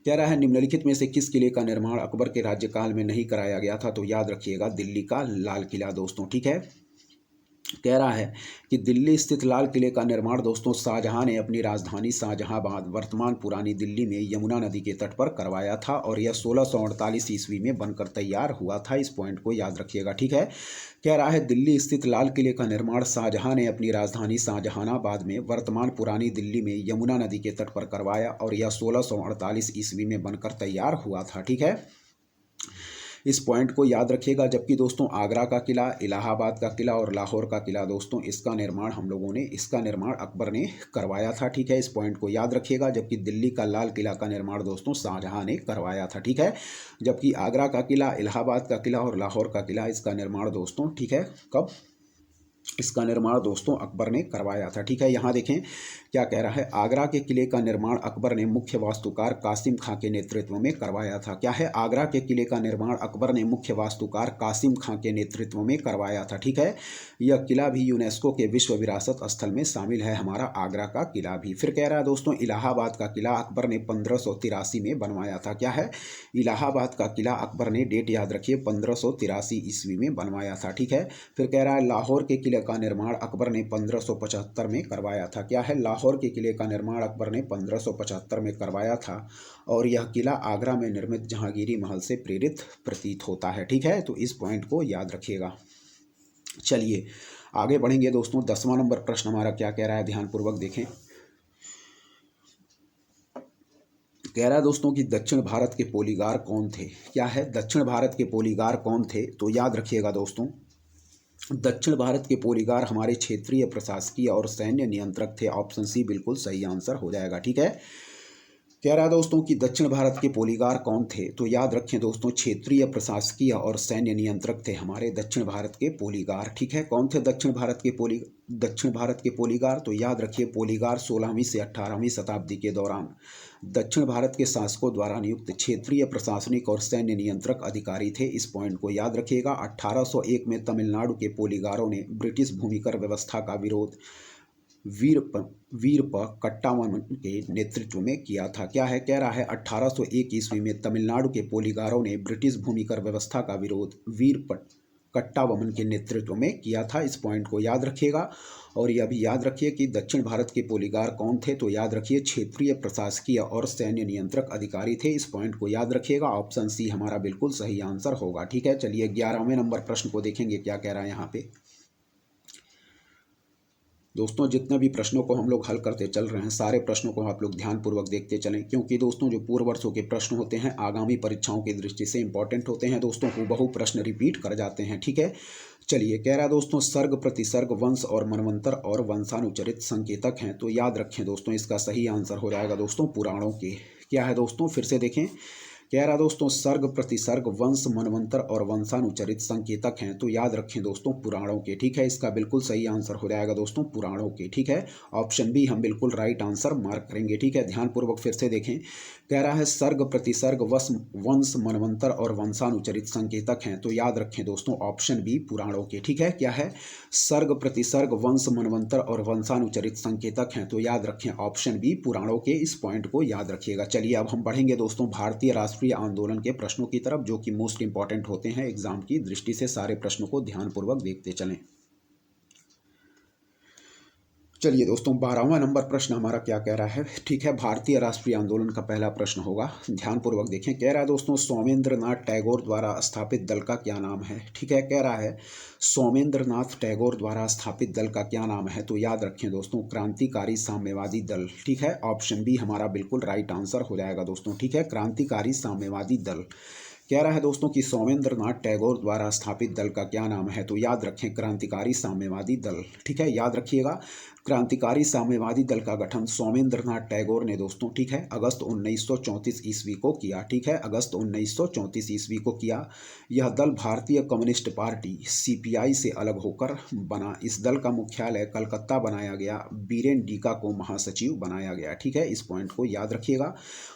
कह रहा है निम्नलिखित में से किस किले का निर्माण अकबर के राज्यकाल में नहीं कराया गया था? तो याद रखिएगा दिल्ली का लाल किला दोस्तों। ठीक है, कह रहा है कि दिल्ली स्थित लाल किले का निर्माण दोस्तों शाहजहां ने अपनी राजधानी शाहजहांबाद वर्तमान पुरानी दिल्ली में यमुना नदी के तट पर करवाया था और यह 1648 ईस्वी में बनकर तैयार हुआ था। इस पॉइंट को याद रखिएगा। ठीक है, कह रहा है दिल्ली स्थित लाल किले का निर्माण शाहजहां ने अपनी राजधानी शाहजहानाबाद में वर्तमान पुरानी दिल्ली में यमुना नदी के तट पर करवाया और यह 1648 ईस्वी में बनकर तैयार हुआ था। ठीक है, इस पॉइंट को याद रखिएगा। जबकि दोस्तों आगरा का किला, इलाहाबाद का किला और लाहौर का किला दोस्तों इसका निर्माण अकबर ने करवाया था। ठीक है, इस पॉइंट को याद रखिएगा। जबकि दिल्ली का लाल किला का निर्माण दोस्तों शाहजहां ने करवाया था। ठीक है, जबकि आगरा का किला, इलाहाबाद का किला और लाहौर का किला इसका निर्माण दोस्तों, ठीक है, कब इसका निर्माण दोस्तों अकबर ने करवाया था। ठीक है, यहाँ देखें क्या कह रहा है, आगरा के किले का निर्माण अकबर ने मुख्य वास्तुकार कासिम खां के नेतृत्व में करवाया था। क्या है, आगरा के किले का निर्माण अकबर ने मुख्य वास्तुकार कासिम खां के नेतृत्व में करवाया था। ठीक है, यह किला भी यूनेस्को के विश्व विरासत स्थल में शामिल है, हमारा आगरा का किला भी। फिर कह रहा है दोस्तों इलाहाबाद का किला अकबर ने 1583 में बनवाया था। क्या है, इलाहाबाद का किला अकबर ने, डेट याद रखिए, 1583 ईस्वी में बनवाया था। ठीक है, फिर कह रहा है लाहौर के किले का निर्माण अकबर ने 1575 में करवाया था। क्या है, लाहौर के किले का निर्माण अकबर ने 1575 में करवाया था और यह किला आगरा में निर्मित जहांगीरी महल से प्रेरित प्रतीत होता है। ठीक है, तो इस पॉइंट को याद रखिएगा। चलिए आगे बढ़ेंगे दोस्तों। 10वां नंबर प्रश्न हमारा क्या कह रहा है, ध्यानपूर्वक देखें। कह रहा है दोस्तों कि दक्षिण भारत के पोलीगार कौन थे? क्या है, दक्षिण भारत के पोलीगार कौन थे? तो याद रखिएगा दोस्तों दक्षिण भारत के पोलीगार हमारे क्षेत्रीय प्रशासकीय और सैन्य नियंत्रक थे। ऑप्शन सी बिल्कुल सही आंसर हो जाएगा। ठीक है, कह रहा है दोस्तों कि दक्षिण भारत के पोलीगार कौन थे? तो याद रखें दोस्तों क्षेत्रीय प्रशासकीय और सैन्य नियंत्रक थे हमारे दक्षिण भारत के पोलीगार। ठीक है, कौन थे दक्षिण भारत के पोलीगार? तो याद रखिए पोलीगार 16वीं से 18वीं शताब्दी के दौरान दक्षिण भारत के शासकों द्वारा नियुक्त क्षेत्रीय प्रशासनिक और सैन्य नियंत्रक अधिकारी थे। इस पॉइंट को याद रखिएगा। 1801 में तमिलनाडु के पोलीगारों ने ब्रिटिश भूमिकर व्यवस्था का विरोध वीरप्पा कट्टाबोमन के नेतृत्व में किया था। क्या है, कह रहा है 1801 ईस्वी में तमिलनाडु के पोलीगारों ने ब्रिटिश भूमिकर व्यवस्था का विरोध वीरप्पा कट्टाबोमन के नेतृत्व में किया था। इस पॉइंट को याद रखिएगा। और यह भी याद रखिए कि दक्षिण भारत के पोलीगार कौन थे? तो याद रखिए क्षेत्रीय प्रशासकीय और सैन्य नियंत्रक अधिकारी थे। इस पॉइंट को याद रखिएगा। ऑप्शन सी हमारा बिल्कुल सही आंसर होगा। ठीक है, चलिए 11वें नंबर प्रश्न को देखेंगे क्या कह रहा है यहाँ पे। दोस्तों जितने भी प्रश्नों को हम लोग हल करते चल रहे हैं, सारे प्रश्नों को आप लोग ध्यानपूर्वक देखते चलें, क्योंकि दोस्तों जो पूर्व वर्षों के प्रश्न होते हैं आगामी परीक्षाओं की दृष्टि से इंपॉर्टेंट होते हैं दोस्तों, हूबहू प्रश्न रिपीट कर जाते हैं। ठीक है, चलिए कह रहा है दोस्तों सर्ग, प्रतिसर्ग, वंश और मनवंतर और वंशानुचरित संकेतक हैं। तो याद रखें दोस्तों इसका सही आंसर हो जाएगा दोस्तों पुराणों के। क्या है दोस्तों, फिर से देखें। कह रहा दोस्तों सर्ग प्रतिसर्ग वंश मनवंतर और वंशानुचरित संकेतक हैं, तो याद रखें दोस्तों पुराणों के। ठीक है, इसका बिल्कुल सही आंसर हो जाएगा दोस्तों पुराणों के। ठीक है, ऑप्शन बी हम बिल्कुल राइट आंसर मार्क करेंगे। ठीक है, ध्यानपूर्वक फिर से देखें। कह रहा है सर्ग प्रतिसर्ग वंश मनवंतर और वंशानुचरित संकेतक हैं, तो याद रखें दोस्तों ऑप्शन बी पुराणों के। ठीक है, क्या है, सर्ग प्रतिसर्ग वंश मनवंतर और वंशानुचरित संकेतक हैं, तो याद रखें ऑप्शन बी पुराणों के। इस पॉइंट को याद रखिएगा। चलिए अब हम बढ़ेंगे दोस्तों भारतीय राष्ट्रीय आंदोलन के प्रश्नों की तरफ, जो कि मोस्ट इंपॉर्टेंट होते हैं एग्जाम की दृष्टि से। सारे प्रश्नों को ध्यानपूर्वक देखते चलें। चलिए दोस्तों 12वां नंबर प्रश्न हमारा क्या कह रहा है। ठीक है, भारतीय राष्ट्रीय आंदोलन का पहला प्रश्न होगा, ध्यानपूर्वक देखें। कह रहा है दोस्तों सोमेंद्र नाथ टैगोर द्वारा स्थापित दल का क्या नाम है। ठीक है, कह रहा है सोमेंद्र नाथ टैगोर द्वारा स्थापित दल का क्या नाम है, तो याद रखें दोस्तों क्रांतिकारी साम्यवादी दल। ठीक है, ऑप्शन बी हमारा बिल्कुल राइट आंसर हो जाएगा दोस्तों। ठीक है, क्रांतिकारी साम्यवादी दल। कह रहा है दोस्तों कि सोमेंद्र नाथ टैगोर द्वारा स्थापित दल का क्या नाम है, तो याद रखें क्रांतिकारी साम्यवादी दल। ठीक है, याद रखिएगा क्रांतिकारी साम्यवादी दल का गठन सोमेंद्र नाथ टैगोर ने दोस्तों, ठीक है, अगस्त 1934 ईस्वी को किया। ठीक है, अगस्त 1934 ईस्वी को किया। यह दल भारतीय कम्युनिस्ट पार्टी सीपीआई से अलग होकर बना। इस दल का मुख्यालय कलकत्ता बनाया गया। बीरेन डीका को महासचिव बनाया गया। ठीक है, इस पॉइंट को याद रखिएगा।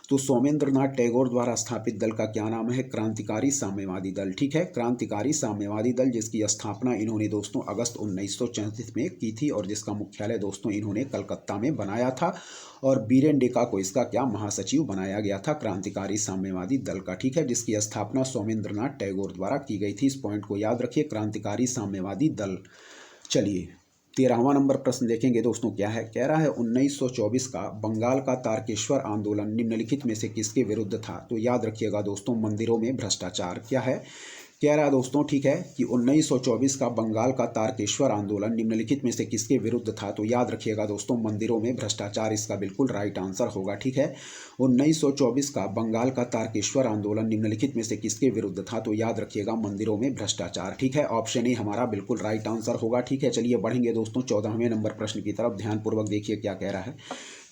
तो सोमेंद्र नाथ टैगोर द्वारा स्थापित दल का क्या नाम है, क्रांतिकारी साम्यवादी दल। ठीक है, क्रांतिकारी साम्यवादी दल, जिसकी स्थापना इन्होंने दोस्तों अगस्त 1934 में की थी और जिसका मुख्यालय दोस्तों इन्होंने कलकत्ता में बनाया था। और बीरेन डेका को इसका क्या महासचिव बनाया गया था, क्रांतिकारी साम्यवादी दल का। ठीक है, जिसकी स्थापना सोमेंद्र नाथ टैगोर द्वारा की गई थी। इस पॉइंट को याद रखिए, क्रांतिकारी साम्यवादी दल। चलिए 13वां नंबर प्रश्न देखेंगे दोस्तों, क्या है। कह रहा है 1924 का बंगाल का तारकेश्वर आंदोलन निम्नलिखित में से किसके विरुद्ध था, तो याद रखिएगा दोस्तों मंदिरों में भ्रष्टाचार। क्या है, कह रहा है दोस्तों, ठीक है, कि 1924 का बंगाल का तारकेश्वर आंदोलन निम्नलिखित में से किसके विरुद्ध था, तो याद रखिएगा दोस्तों मंदिरों में भ्रष्टाचार इसका बिल्कुल राइट आंसर होगा। ठीक है, 1924 का बंगाल का तारकेश्वर आंदोलन निम्नलिखित में से किसके विरुद्ध था, तो याद रखिएगा मंदिरों में भ्रष्टाचार। ठीक है, ऑप्शन ए हमारा बिल्कुल राइट आंसर होगा। ठीक है, चलिए बढ़ेंगे दोस्तों 14वें नंबर प्रश्न की तरफ। ध्यानपूर्वक देखिए क्या कह रहा है।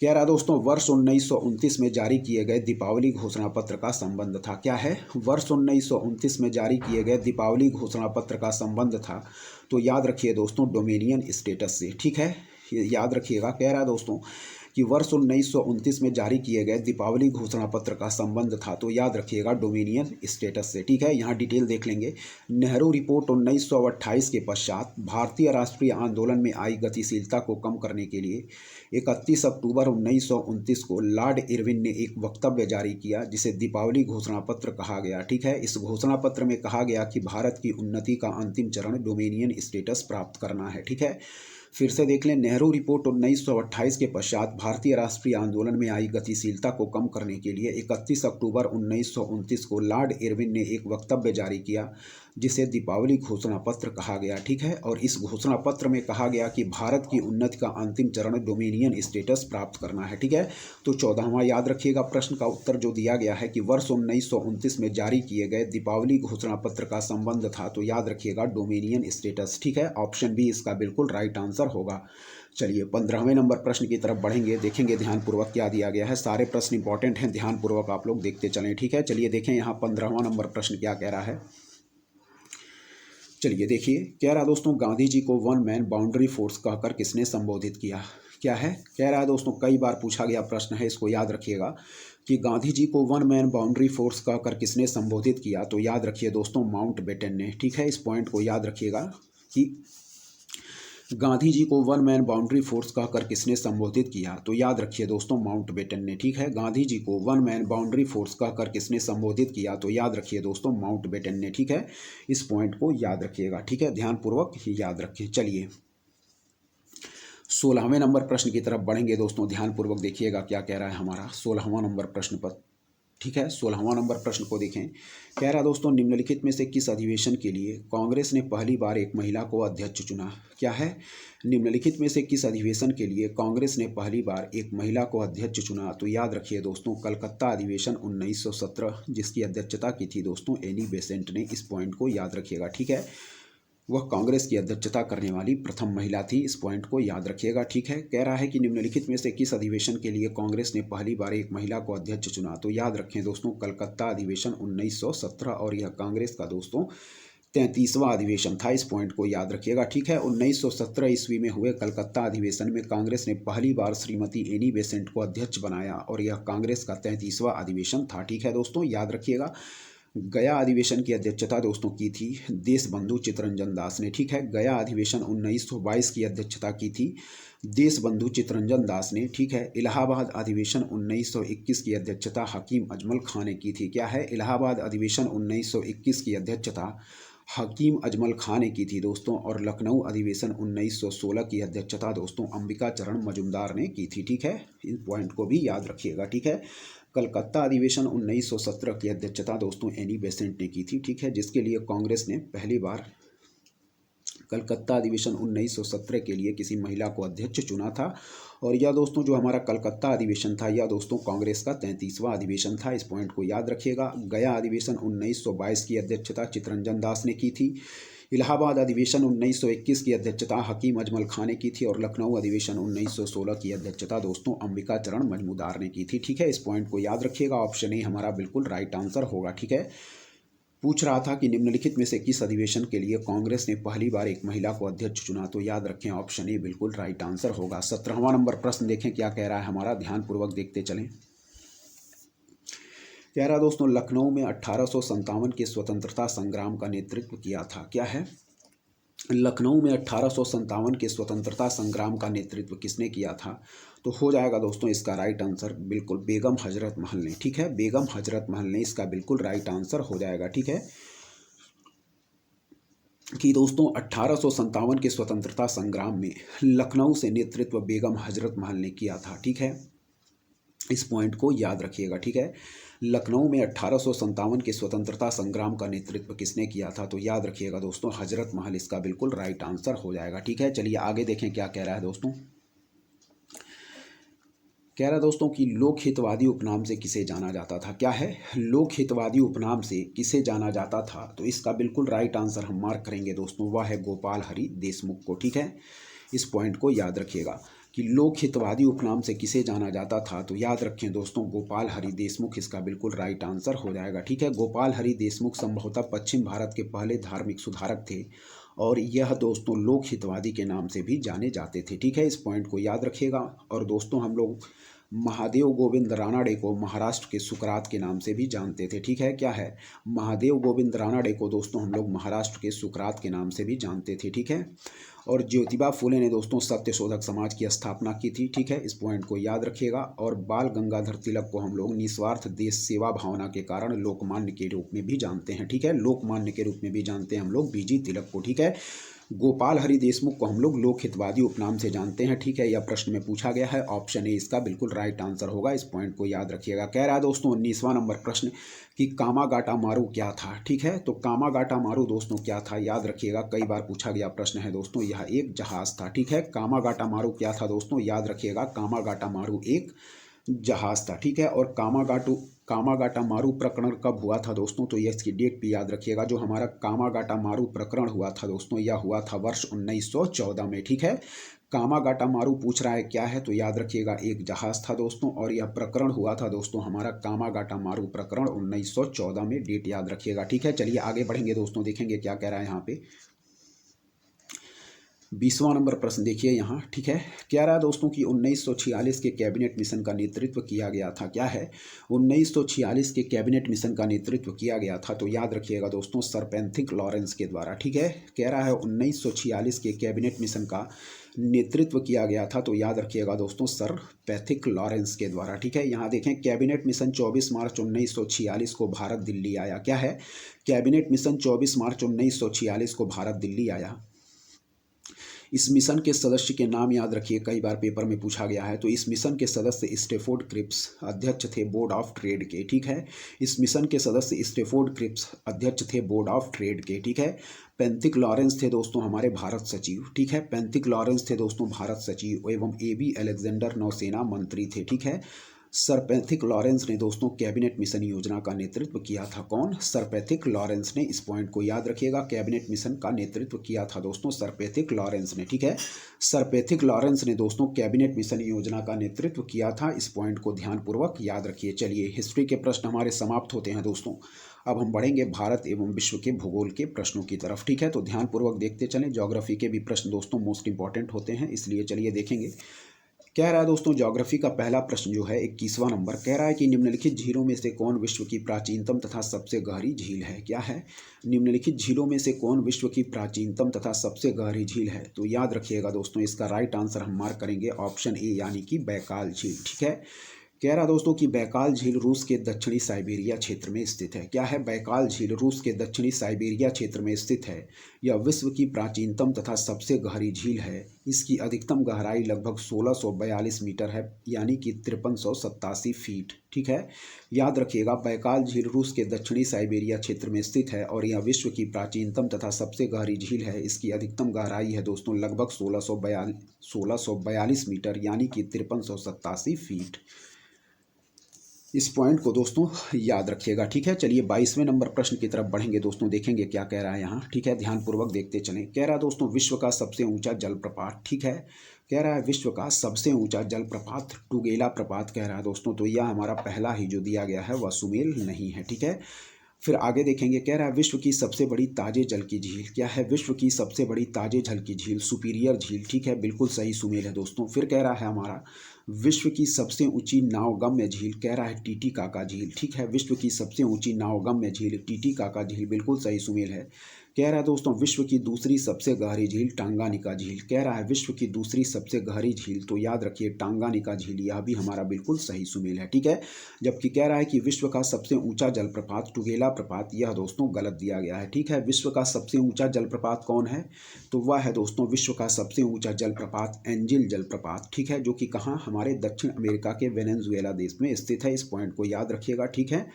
कह रहा दोस्तों वर्ष 1929 में जारी किए गए दीपावली घोषणा पत्र का संबंध था। क्या है, वर्ष 1929 में जारी किए गए दीपावली घोषणा पत्र का संबंध था, तो याद रखिए दोस्तों डोमिनियन स्टेटस से। ठीक है, याद रखिएगा। कह रहा दोस्तों कि वर्ष 1929 में जारी किए गए दीपावली घोषणा पत्र का संबंध था, तो याद रखिएगा डोमिनियन स्टेटस से। ठीक है, यहाँ डिटेल देख लेंगे। नेहरू रिपोर्ट 1928 के पश्चात भारतीय राष्ट्रीय आंदोलन में आई गतिशीलता को कम करने के लिए 31 अक्टूबर 1929 को लॉर्ड इरविन ने एक वक्तव्य जारी किया, जिसे दीपावली घोषणा पत्र कहा गया। ठीक है, इस घोषणा पत्र में कहा गया कि भारत की उन्नति का अंतिम चरण डोमिनियन स्टेटस प्राप्त करना है। ठीक है, फिर से देख लें। नेहरू रिपोर्ट 1928 के पश्चात भारतीय राष्ट्रीय आंदोलन में आई गतिशीलता को कम करने के लिए 31 अक्टूबर 1929 को लॉर्ड इरविन ने एक वक्तव्य जारी किया, जिसे दीपावली घोषणा पत्र कहा गया। ठीक है, और इस घोषणा पत्र में कहा गया कि भारत की उन्नति का अंतिम चरण डोमिनियन स्टेटस प्राप्त करना है। ठीक है, तो 14वां याद रखिएगा प्रश्न का उत्तर जो दिया गया है कि वर्ष 1929 में जारी किए गए दीपावली घोषणा पत्र का संबंध था, तो याद रखिएगा डोमिनियन स्टेटस। ठीक है, ऑप्शन बी इसका बिल्कुल राइट आंसर होगा। चलिए 15वें नंबर प्रश्न की तरफ बढ़ेंगे, देखेंगे ध्यानपूर्वक क्या दिया गया है। सारे प्रश्न इंपॉर्टेंट हैं, ध्यानपूर्वक आप लोग देखते चलें। ठीक है, चलिए देखें यहाँ 15वां नंबर प्रश्न क्या कह रहा है। चलिए देखिए, कह रहा दोस्तों गांधी जी को वन मैन बाउंड्री फोर्स कहकर किसने संबोधित किया। क्या है, कह रहा है दोस्तों कई बार पूछा गया प्रश्न है, इसको याद रखिएगा कि गांधी जी को वन मैन बाउंड्री फोर्स कहकर किसने संबोधित किया, तो याद रखिए दोस्तों माउंट बेटन ने। ठीक है, इस पॉइंट को याद रखिएगा कि गांधी जी को वन मैन बाउंड्री फोर्स कहकर किसने संबोधित किया, तो याद रखिए दोस्तों माउंट बेटन ने। ठीक है, गांधी जी को वन मैन बाउंड्री फोर्स कहकर किसने संबोधित किया, तो याद रखिए दोस्तों माउंट बेटन ने। ठीक है, इस पॉइंट को याद रखिएगा। ठीक है, ध्यानपूर्वक याद रखें। चलिए 16वें नंबर प्रश्न की तरफ बढ़ेंगे दोस्तों, ध्यानपूर्वक देखिएगा क्या कह रहा है हमारा 16वां नंबर प्रश्न पर। ठीक है, 16वां नंबर प्रश्न को देखें। कह रहा दोस्तों निम्नलिखित में से किस अधिवेशन के लिए कांग्रेस ने पहली बार एक महिला को अध्यक्ष चुना। क्या है, निम्नलिखित में से किस अधिवेशन के लिए कांग्रेस ने पहली बार एक महिला को अध्यक्ष चुना, तो याद रखिए दोस्तों कलकत्ता अधिवेशन 1917, जिसकी अध्यक्षता की थी दोस्तों एनी बेसेंट ने। इस पॉइंट को याद रखिएगा। ठीक है, वह कांग्रेस की अध्यक्षता करने वाली प्रथम महिला थी। इस पॉइंट को याद रखिएगा। ठीक है, कह रहा है कि निम्नलिखित में से किस अधिवेशन के लिए कांग्रेस ने पहली बार एक महिला को अध्यक्ष चुना? तो याद रखें दोस्तों, कलकत्ता अधिवेशन 1917, और यह कांग्रेस का दोस्तों 33वां अधिवेशन था। इस पॉइंट को याद रखिएगा। ठीक है, 1917 ईस्वी में हुए कलकत्ता अधिवेशन में कांग्रेस ने पहली बार श्रीमती एनी बेसेंट को अध्यक्ष बनाया, और यह कांग्रेस का 33वां अधिवेशन था। ठीक है दोस्तों, याद रखिएगा। गया अधिवेशन की अध्यक्षता दोस्तों की थी देशबंधु चित्तरंजन दास ने। ठीक है, गया अधिवेशन 1922 की अध्यक्षता की थी देशबंधु चित्तरंजन दास ने। ठीक है, इलाहाबाद अधिवेशन 1921 की अध्यक्षता हकीम अजमल खां ने की थी। क्या है? इलाहाबाद अधिवेशन 1921 की अध्यक्षता हकीम अजमल खां ने की थी दोस्तों। और लखनऊ अधिवेशन 1916 की अध्यक्षता दोस्तों अंबिका चरण मजुमदार ने की थी। ठीक है, इन पॉइंट को भी याद रखिएगा। ठीक है, कलकत्ता अधिवेशन 1917 की अध्यक्षता दोस्तों एनी बेसेंट ने की थी। ठीक है, जिसके लिए कांग्रेस ने पहली बार कलकत्ता अधिवेशन 1917 के लिए किसी महिला को अध्यक्ष चुना था। और यह दोस्तों जो हमारा कलकत्ता अधिवेशन था, यह दोस्तों कांग्रेस का 33वां अधिवेशन था। इस पॉइंट को याद रखिएगा। गया अधिवेशन 1922 की अध्यक्षता चित्तरंजन दास ने की थी। इलाहाबाद अधिवेशन 1921 की अध्यक्षता हकीम अजमल खां ने की थी। और लखनऊ अधिवेशन 1916 की अध्यक्षता दोस्तों अंबिका चरण मजूमदार ने की थी। ठीक है, इस पॉइंट को याद रखिएगा। ऑप्शन ए हमारा बिल्कुल राइट आंसर होगा। ठीक है, पूछ रहा था कि निम्नलिखित में से किस अधिवेशन के लिए कांग्रेस ने पहली बार एक महिला को अध्यक्ष चुना? तो याद रखें ऑप्शन ए बिल्कुल राइट आंसर होगा। 17वां नंबर प्रश्न देखें क्या कह रहा है हमारा, ध्यानपूर्वक देखते चलें। कह रहा दोस्तों, लखनऊ में 1857 के स्वतंत्रता संग्राम का नेतृत्व किया था। क्या है? लखनऊ में 1857 के स्वतंत्रता संग्राम का नेतृत्व किसने किया था? तो हो जाएगा दोस्तों इसका राइट आंसर बिल्कुल बेगम हजरत महल ने। ठीक है, बेगम हजरत महल ने इसका बिल्कुल राइट आंसर हो जाएगा। ठीक है, कि दोस्तों 1857 के स्वतंत्रता संग्राम में लखनऊ से नेतृत्व बेगम हजरत महल ने किया था। ठीक है, इस पॉइंट को याद रखिएगा। ठीक है, लखनऊ में 1857 के स्वतंत्रता संग्राम का नेतृत्व किसने किया था? तो याद रखिएगा दोस्तों हजरत महल इसका बिल्कुल राइट आंसर हो जाएगा। ठीक है, चलिए आगे देखें क्या कह रहा है दोस्तों। कह रहा है दोस्तों कि लोक हितवादी उपनाम से किसे जाना जाता था? क्या है? लोक हितवादी उपनाम से किसे जाना जाता था? तो इसका बिल्कुल राइट आंसर हम मार्क करेंगे दोस्तों, वह है गोपाल हरि देशमुख को। ठीक है, इस पॉइंट को याद रखिएगा कि लोक हितवादी उपनाम से किसे जाना जाता था। तो याद रखें दोस्तों गोपाल हरि देशमुख इसका बिल्कुल राइट आंसर हो जाएगा। ठीक है, गोपाल हरि देशमुख संभवतः पश्चिम भारत के पहले धार्मिक सुधारक थे, और यह दोस्तों लोक हितवादी के नाम से भी जाने जाते थे। ठीक है, इस पॉइंट को याद रखिएगा। और दोस्तों हम लोग महादेव गोविंद रानाडे को महाराष्ट्र के सुकरात के नाम से भी जानते थे। ठीक है, क्या है? महादेव गोविंद रानाडे को दोस्तों हम लोग महाराष्ट्र के सुकरात के नाम से भी जानते थे। ठीक है, और ज्योतिबा फुले ने दोस्तों सत्यशोधक समाज की स्थापना की थी। ठीक है, इस पॉइंट को याद रखिएगा। और बाल गंगाधर तिलक को हम लोग निस्वार्थ देश सेवा भावना के कारण लोकमान्य के रूप में भी जानते हैं। ठीक है, लोकमान्य के रूप में भी जानते हैं हम लोग बीजी तिलक को। ठीक है, गोपाल हरि देशमुख को हम लोग लोक हितवादी उपनाम से जानते हैं। ठीक है, यह प्रश्न में पूछा गया है, ऑप्शन ए इसका बिल्कुल राइट आंसर होगा। इस पॉइंट को याद रखिएगा। कह रहा है दोस्तों 19वां नंबर प्रश्न कि कामागाटा मारू क्या था? ठीक है, तो कामागाटा मारू दोस्तों क्या था? याद रखिएगा, कई बार पूछा गया प्रश्न है दोस्तों, यह एक जहाज था। ठीक है, कामागाटा मारू क्या था दोस्तों? याद रखिएगा, कामागाटा मारू एक जहाज था। ठीक है, और कामागाटा मारू प्रकरण कब हुआ था दोस्तों? तो ये इसकी डेट भी याद रखिएगा। जो हमारा कामागाटा मारू प्रकरण हुआ था दोस्तों, यह हुआ था वर्ष 1914 में। ठीक है, कामागाटा मारू पूछ रहा है क्या है, तो याद रखिएगा एक जहाज था दोस्तों, और यह प्रकरण हुआ था दोस्तों हमारा कामागाटा मारू प्रकरण 1914 में, डेट याद रखिएगा। ठीक है, चलिए आगे बढ़ेंगे दोस्तों, देखेंगे क्या कह रहा है यहाँ पे। 20वां नंबर प्रश्न देखिए यहाँ। ठीक है, कह रहा है दोस्तों कि 1946 के कैबिनेट मिशन का नेतृत्व किया गया था। क्या है? 1946 के कैबिनेट मिशन का नेतृत्व किया गया था, तो याद रखिएगा दोस्तों सर पैथिक लॉरेंस के द्वारा। ठीक है, कह रहा है 1946 के कैबिनेट मिशन का नेतृत्व किया गया था, तो याद रखिएगा दोस्तों सर पैथिक लॉरेंस के द्वारा। ठीक है, यहाँ देखें कैबिनेट मिशन 24 मार्च 1946 को भारत दिल्ली आया। क्या है? कैबिनेट मिशन 24 मार्च 1946 को भारत दिल्ली आया। इस मिशन के सदस्य के नाम याद रखिए, कई बार पेपर में पूछा गया है। तो इस मिशन के सदस्य स्टेफोर्ड क्रिप्स अध्यक्ष थे बोर्ड ऑफ ट्रेड के। ठीक है, इस मिशन के सदस्य स्टेफोर्ड क्रिप्स अध्यक्ष थे बोर्ड ऑफ ट्रेड के। ठीक है, पैथिक लॉरेंस थे दोस्तों हमारे भारत सचिव। ठीक है, पैथिक लॉरेंस थे दोस्तों भारत सचिव, एवं AB अलेक्जेंडर नौसेना मंत्री थे। ठीक है, सर पैथिक लॉरेंस ने दोस्तों कैबिनेट मिशन योजना का नेतृत्व किया था। कौन? सर पैथिक लॉरेंस ने। इस पॉइंट को याद रखिएगा, कैबिनेट मिशन का नेतृत्व किया था दोस्तों सर पैथिक लॉरेंस ने। ठीक है, सर पैथिक लॉरेंस ने दोस्तों कैबिनेट मिशन योजना का नेतृत्व किया था। इस पॉइंट को ध्यानपूर्वक याद रखिए। चलिए, हिस्ट्री के प्रश्न हमारे समाप्त होते हैं दोस्तों। अब हम बढ़ेंगे भारत एवं विश्व के भूगोल के प्रश्नों की तरफ। ठीक है, तो ध्यानपूर्वक देखते चलें। ज्योग्राफी के भी प्रश्न दोस्तों मोस्ट इंपॉर्टेंट होते हैं, इसलिए चलिए देखेंगे। कह रहा है दोस्तों ज्योग्राफी का पहला प्रश्न जो है 21वां नंबर, कह रहा है कि निम्नलिखित झीलों में से कौन विश्व की प्राचीनतम तथा सबसे गहरी झील है। क्या है? निम्नलिखित झीलों में से कौन विश्व की प्राचीनतम तथा सबसे गहरी झील है? तो याद रखिएगा दोस्तों, इसका राइट आंसर हम मार्क करेंगे ऑप्शन ए, यानी कि बैकाल झील। ठीक है, कह रहा दोस्तों कि बैकाल झील रूस के दक्षिणी साइबेरिया क्षेत्र में स्थित है। क्या है? बैकाल झील रूस के दक्षिणी साइबेरिया क्षेत्र में स्थित है। यह विश्व की प्राचीनतम तथा सबसे गहरी झील है। इसकी अधिकतम गहराई लगभग 1642 मीटर है, यानी कि 5387 फीट। ठीक है, याद रखिएगा, बैकाल झील रूस के दक्षिणी साइबेरिया क्षेत्र में स्थित है और यह विश्व की प्राचीनतम तथा सबसे गहरी झील है। इसकी अधिकतम गहराई है दोस्तों लगभग 1642 मीटर, यानी कि 5387 फीट। इस पॉइंट को दोस्तों याद रखिएगा। ठीक है, चलिए 22वें नंबर प्रश्न की तरफ बढ़ेंगे दोस्तों, देखेंगे क्या कह रहा है यहाँ। ठीक है, ध्यानपूर्वक देखते चलें। कह रहा है दोस्तों विश्व का सबसे ऊंचा जलप्रपात। ठीक है, कह रहा है विश्व का सबसे ऊंचा जलप्रपात टुगेला प्रपात कह रहा है दोस्तों। तो यह हमारा पहला ही जो दिया गया है वह सुमेल नहीं है। ठीक है, फिर आगे देखेंगे। कह रहा है विश्व की सबसे बड़ी ताजे जल की झील। क्या है? विश्व की सबसे बड़ी ताजे जल की झील सुपीरियर झील। ठीक है, बिल्कुल सही सुमेल है दोस्तों। फिर कह रहा है हमारा विश्व की सबसे ऊंची नावगम्य झील। कह रहा है टीटीकाका झील। ठीक है, विश्व की सबसे ऊंची नावगम्य झील टीटीकाका झील, बिल्कुल सही सुमेल है। कह रहा है दोस्तों विश्व की दूसरी सबसे गहरी झील टांगानिका झील। कह रहा है विश्व की दूसरी सबसे गहरी झील, तो याद रखिए टांगानिका झील, यह भी हमारा बिल्कुल सही सुमेल है। ठीक है, जबकि कह रहा है कि विश्व का सबसे ऊंचा जलप्रपात टुगेला प्रपात, यह दोस्तों गलत दिया गया है। ठीक है, विश्व का सबसे ऊंचा जलप्रपात कौन है? तो वह है दोस्तों विश्व का सबसे ऊंचा जलप्रपात एंजिल जलप्रपात। ठीक है, जो कि कहाँ? हमारे दक्षिण अमेरिका के वेनेजुएला देश में स्थित है। इस पॉइंट को याद रखिएगा। ठीक है,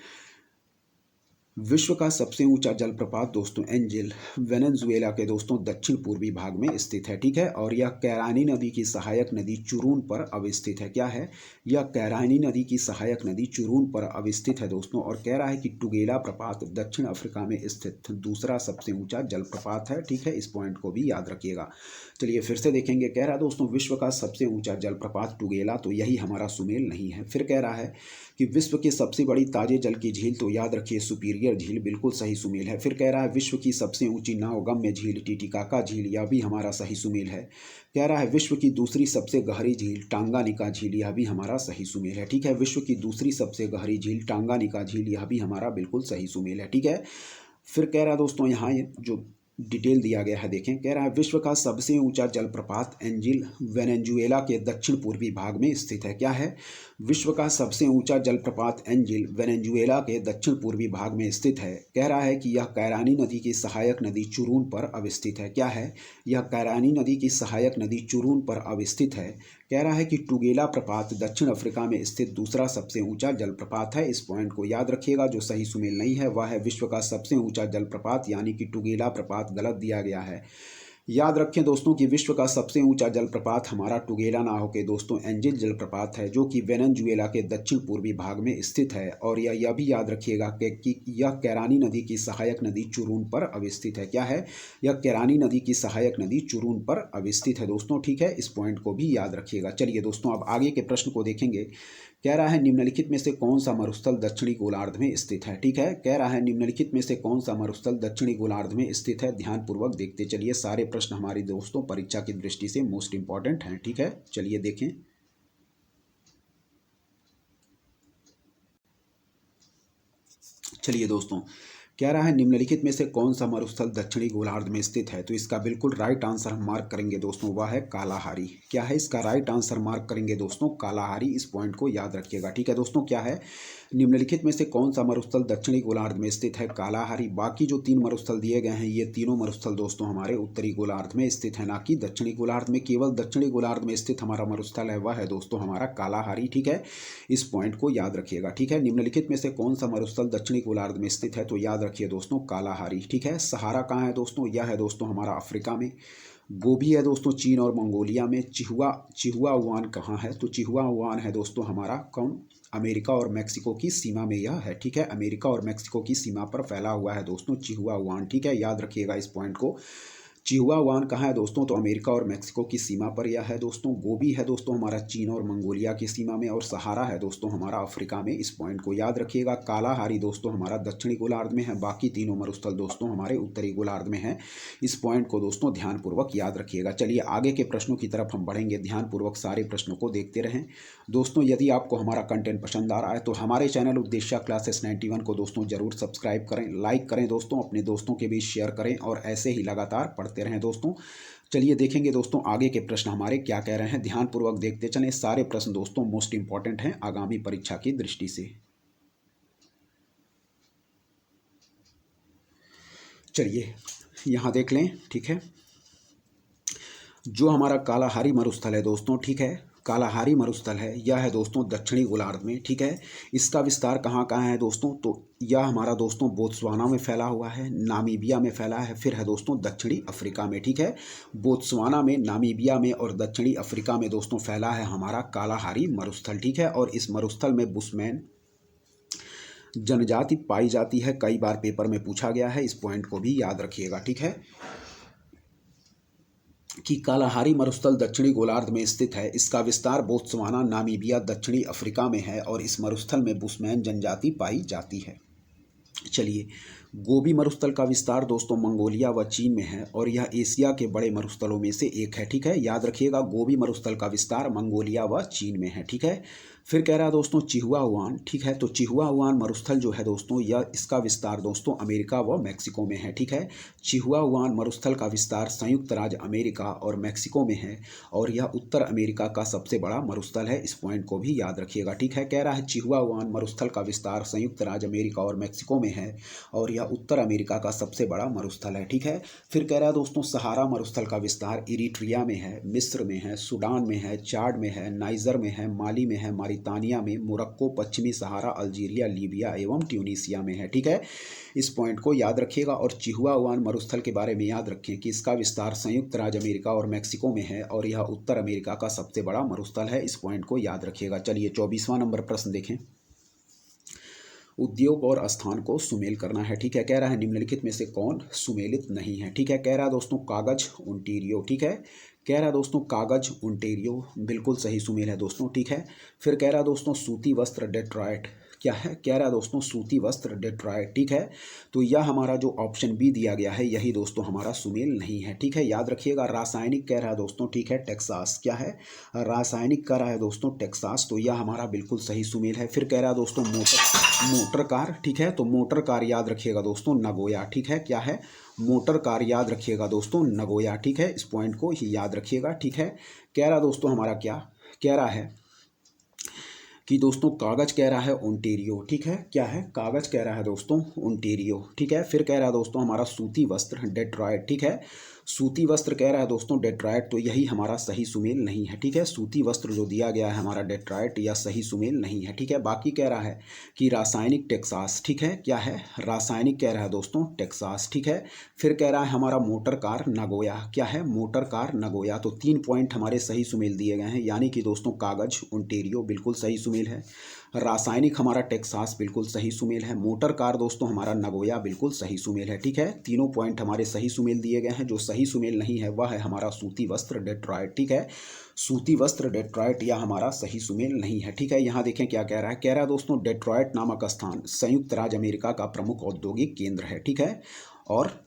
विश्व का सबसे ऊंचा जलप्रपात दोस्तों एंजिल वेनेजुएला के दोस्तों दक्षिण पूर्वी भाग में स्थित है। ठीक है, और यह कैरानी नदी की सहायक नदी चुरून पर अवस्थित है। क्या है? यह कैरानी नदी की सहायक नदी चुरून पर अवस्थित है दोस्तों। और कह रहा है कि टुगेला प्रपात दक्षिण अफ्रीका में स्थित दूसरा सबसे ऊंचा जलप्रपात है। ठीक है, इस पॉइंट को भी याद रखिएगा। चलिए फिर से देखेंगे। कह रहा है दोस्तों विश्व का सबसे ऊंचा जलप्रपात टुगेला, तो यही हमारा सुमेल नहीं है। फिर कह रहा है कि विश्व की सबसे बड़ी ताजे जल की झील, तो याद रखिए सुपीरियर झील, बिल्कुल सही सुमेल है। फिर कह रहा है विश्व की सबसे ऊंची नावगम्य झील टीटीकाका झील, यह भी हमारा सही सुमेल है। कह रहा है विश्व की दूसरी सबसे गहरी झील टांगानिका झील, यह भी हमारा सही सुमेल है। ठीक है, विश्व की दूसरी सबसे गहरी झील टांगानिका झील, यह भी हमारा बिल्कुल सही सुमेल है। ठीक है, फिर कह रहा है दोस्तों यहाँ जो डिटेल दिया गया है देखें। कह रहा है विश्व का सबसे ऊंचा जलप्रपात एंजिल वेनेजुएला के दक्षिण पूर्वी भाग में स्थित है। क्या है? विश्व का सबसे ऊंचा जलप्रपात एंजिल वेनेजुएला के दक्षिण पूर्वी भाग में स्थित है। कह रहा है कि यह कैरानी नदी की सहायक नदी चुरून पर अवस्थित है। क्या है? यह कैरानी नदी की सहायक नदी चुरून पर अवस्थित है। कह रहा है कि टुगेला प्रपात दक्षिण अफ्रीका में स्थित दूसरा सबसे ऊंचा जलप्रपात है। इस पॉइंट को याद रखिएगा। जो सही सुमेल नहीं है वह है विश्व का सबसे ऊंचा जलप्रपात, यानी कि टुगेला प्रपात गलत दिया गया है। याद रखें दोस्तों कि विश्व का सबसे ऊंचा जलप्रपात हमारा टुगेला ना होकर दोस्तों एंजिल जलप्रपात है, जो कि वेनेजुएला के दक्षिण पूर्वी भाग में स्थित है। और यह भी याद रखिएगा कि यह कैरानी नदी की सहायक नदी चुरून पर अवस्थित है। क्या है? यह कैरानी नदी की सहायक नदी चुरून पर अवस्थित है दोस्तों। ठीक है, इस पॉइंट को भी याद रखिएगा। चलिए दोस्तों अब आगे के प्रश्न को देखेंगे। कह रहा है निम्नलिखित में से कौन सा मरुस्थल दक्षिणी गोलार्ध में स्थित है। ठीक है, कह रहा है निम्नलिखित में से कौन सा मरुस्थल दक्षिणी गोलार्ध में स्थित है। ध्यानपूर्वक देखते चलिए। सारे प्रश्न हमारी दोस्तों परीक्षा की दृष्टि से मोस्ट इंपॉर्टेंट हैं। ठीक है, चलिए देखें। चलिए दोस्तों, कह रहा है निम्नलिखित में से कौन सा मरुस्थल दक्षिणी गोलार्ध में स्थित है। तो इसका बिल्कुल राइट आंसर हम मार्क करेंगे दोस्तों, वह है कालाहारी। क्या है? इसका राइट आंसर मार्क करेंगे दोस्तों कालाहारी। इस पॉइंट को याद रखिएगा। ठीक है दोस्तों, क्या है? निम्नलिखित में से कौन सा मरुस्थल दक्षिणी गोलार्ध में स्थित है? कालाहारी। बाकी जो 3 मरुस्थल दिए गए हैं, ये तीनों मरुस्थल दोस्तों हमारे उत्तरी गोलार्ध में स्थित है, ना कि दक्षिणी गोलार्ध में। केवल दक्षिणी गोलार्ध में स्थित हमारा मरुस्थल है वह है दोस्तों हमारा कालाहारी। ठीक है, इस पॉइंट को याद रखिएगा। ठीक है, निम्नलिखित में से कौन सा मरुस्थल दक्षिणी गोलार्ध में स्थित है? तो याद रखिए दोस्तों कालाहारी। ठीक है, सहारा कहाँ है दोस्तों? यह है दोस्तों हमारा अफ्रीका में। गोबी है दोस्तों चीन और मंगोलिया में। चिहुआहुआन कहाँ है? तो चिहुआहुआन है दोस्तों हमारा कौन? अमेरिका और मेक्सिको की सीमा में यह है, ठीक है। अमेरिका और मेक्सिको की सीमा पर फैला हुआ है दोस्तों चिहुआहुआन, ठीक है। याद रखिएगा इस पॉइंट को। चिहुआहुआन कहाँ है दोस्तों? तो अमेरिका और मेक्सिको की सीमा पर यह है दोस्तों। गोबी है दोस्तों हमारा चीन और मंगोलिया की सीमा में, और सहारा है दोस्तों हमारा अफ्रीका में। इस पॉइंट को याद रखिएगा। कालाहारी दोस्तों हमारा दक्षिणी गोलार्ध में है, बाकी तीनों मरुस्थल दोस्तों हमारे उत्तरी गोलार्ध में है। इस पॉइंट को दोस्तों ध्यानपूर्वक याद रखिएगा। चलिए आगे के प्रश्नों की तरफ हम बढ़ेंगे, ध्यानपूर्वक सारे प्रश्नों को देखते रहें। दोस्तों यदि आपको हमारा कंटेंट पसंद आ रहा है तो हमारे चैनल उद्देश्य क्लासेस 91 को दोस्तों जरूर सब्सक्राइब करें, लाइक करें दोस्तों, अपने दोस्तों के बीच शेयर करें और ऐसे ही लगातार पढ़ते रहें दोस्तों। चलिए देखेंगे दोस्तों आगे के प्रश्न हमारे क्या कह रहे हैं, ध्यानपूर्वक देखते चलें। सारे प्रश्न दोस्तों मोस्ट इंपॉर्टेंट हैं आगामी परीक्षा की दृष्टि से। चलिए यहाँ देख लें, ठीक है। जो हमारा कालाहारी मरुस्थल है दोस्तों, ठीक है, कालाहारी मरुस्थल है, यह है दोस्तों दक्षिणी गोलार्ध में, ठीक है। इसका विस्तार कहाँ कहाँ है दोस्तों? तो यह हमारा दोस्तों बोत्सवाना में फैला हुआ है, नामीबिया में फैला है, फिर है दोस्तों दक्षिणी अफ्रीका में, ठीक है। बोत्सवाना में, नामीबिया में और दक्षिणी अफ्रीका में दोस्तों फैला है हमारा कालाहारी मरुस्थल, ठीक है। और इस मरुस्थल में बुशमैन जनजाति पाई जाती है, कई बार पेपर में पूछा गया है, इस पॉइंट को भी याद रखिएगा, ठीक है, कि कालाहारी मरुस्थल दक्षिणी गोलार्ध में स्थित है। इसका विस्तार बोत्सवाना, नामीबिया, दक्षिणी अफ्रीका में है और इस मरुस्थल में बुशमैन जनजाति पाई जाती है। चलिए गोबी मरुस्थल का विस्तार दोस्तों मंगोलिया व चीन में है और यह एशिया के बड़े मरुस्थलों में से एक है, ठीक है। याद रखिएगा गोबी मरुस्थल का विस्तार मंगोलिया व चीन में है, ठीक है। फिर कह रहा है दोस्तों चिहुआहुआन, ठीक है। तो चिहुआहुआन मरुस्थल जो है दोस्तों, यह इसका विस्तार दोस्तों अमेरिका व मैक्सिको में है, ठीक है। चिहुआहुआन मरुस्थल का विस्तार संयुक्त राज्य अमेरिका और मैक्सिको में है और यह उत्तर अमेरिका का सबसे बड़ा मरुस्थल है। इस पॉइंट को भी याद रखिएगा, ठीक है। कह रहा है चिहुआहुआन मरुस्थल का विस्तार संयुक्त राज्य अमेरिका और मैक्सिको में है और यह उत्तर अमेरिका का सबसे बड़ा मरुस्थल है, ठीक है। फिर कह रहा है दोस्तों सहारा मरुस्थल का विस्तार इरिट्रिया में है, मिस्र में है, सूडान में है, चाड में है, नाइजर में है, माली में है, मारितानिया में, मोरक्को, पश्चिमी सहारा, अल्जीरिया, लीबिया एवं ट्यूनीसिया में है, ठीक है। इस पॉइंट को याद रखिएगा। और चिहुआहुआन मरुस्थल के बारे में याद रखें कि इसका विस्तार संयुक्त राज्य अमेरिका और मैक्सिको में है और यह उत्तर अमेरिका का सबसे बड़ा मरुस्थल है। इस पॉइंट को याद रखिएगा। चलिए 24वां नंबर प्रश्न देखें। उद्योग और स्थान को सुमेल करना है, ठीक है। कह रहा है निम्नलिखित में से कौन सुमेलित नहीं है, ठीक है। कह रहा है दोस्तों कागज ओंटारियो, ठीक है। कह रहा है दोस्तों कागज ओंटारियो बिल्कुल सही सुमेल है दोस्तों, ठीक है। फिर कह रहा है दोस्तों सूती वस्त्र डेट्रॉयट, क्या है? कह रहा है दोस्तों सूती वस्त्र डेट्रॉयट, ठीक है। तो यह हमारा जो ऑप्शन बी दिया गया है यही दोस्तों हमारा सुमेल नहीं है, ठीक है। याद रखिएगा। रासायनिक कह रहा है दोस्तों, ठीक है, टेक्सास, क्या है? रासायनिक कह रहा है दोस्तों टेक्सास, तो यह हमारा बिल्कुल सही सुमेल है। फिर कह रहा है दोस्तों मोटर कार, ठीक है। तो मोटर कार याद रखिएगा दोस्तों नगोया, ठीक है। क्या है? मोटर कार याद रखिएगा दोस्तों नगोया, ठीक है। इस पॉइंट को ही याद रखिएगा, ठीक है। कह रहा दोस्तों हमारा क्या कह रहा है कि दोस्तों कागज कह रहा है ओंटारियो, ठीक है। क्या है? कागज कह रहा है दोस्तों ओंटारियो, ठीक है। फिर कह रहा है दोस्तों हमारा सूती वस्त्र डेट्रॉयट, ठीक है। सूती वस्त्र कह रहा है दोस्तों डेट्रॉयट, तो यही हमारा सही सुमेल नहीं है, ठीक है। सूती वस्त्र जो दिया गया है हमारा डेट्रॉयट या सही सुमेल नहीं है, ठीक है। बाकी कह रहा है कि रासायनिक टेक्सास, ठीक है। क्या है? रासायनिक कह रहा है दोस्तों टेक्सास, ठीक है। फिर कह रहा है हमारा मोटर कार नगोया, क्या है? Motor car Nagoya. तो 3 पॉइंट हमारे सही सुमेल दिए गए हैं, यानी कि दोस्तों कागज ओंटारियो बिल्कुल सही सुमेल है, रासायनिक हमारा टेक्सास बिल्कुल सही सुमेल है, मोटर कार दोस्तों हमारा नगोया बिल्कुल सही सुमेल है, ठीक है। तीनों पॉइंट हमारे सही सुमेल दिए गए हैं। जो सही सुमेल नहीं है वह है हमारा सूती वस्त्र डेट्रॉयट, ठीक है। सूती वस्त्र डेट्रॉयट या हमारा सही सुमेल नहीं है, ठीक है। यहाँ देखें क्या कह रहा है। कह रहा है दोस्तों डेट्रॉयट नामक स्थान संयुक्त राज्य अमेरिका का प्रमुख औद्योगिक केंद्र है, ठीक है। और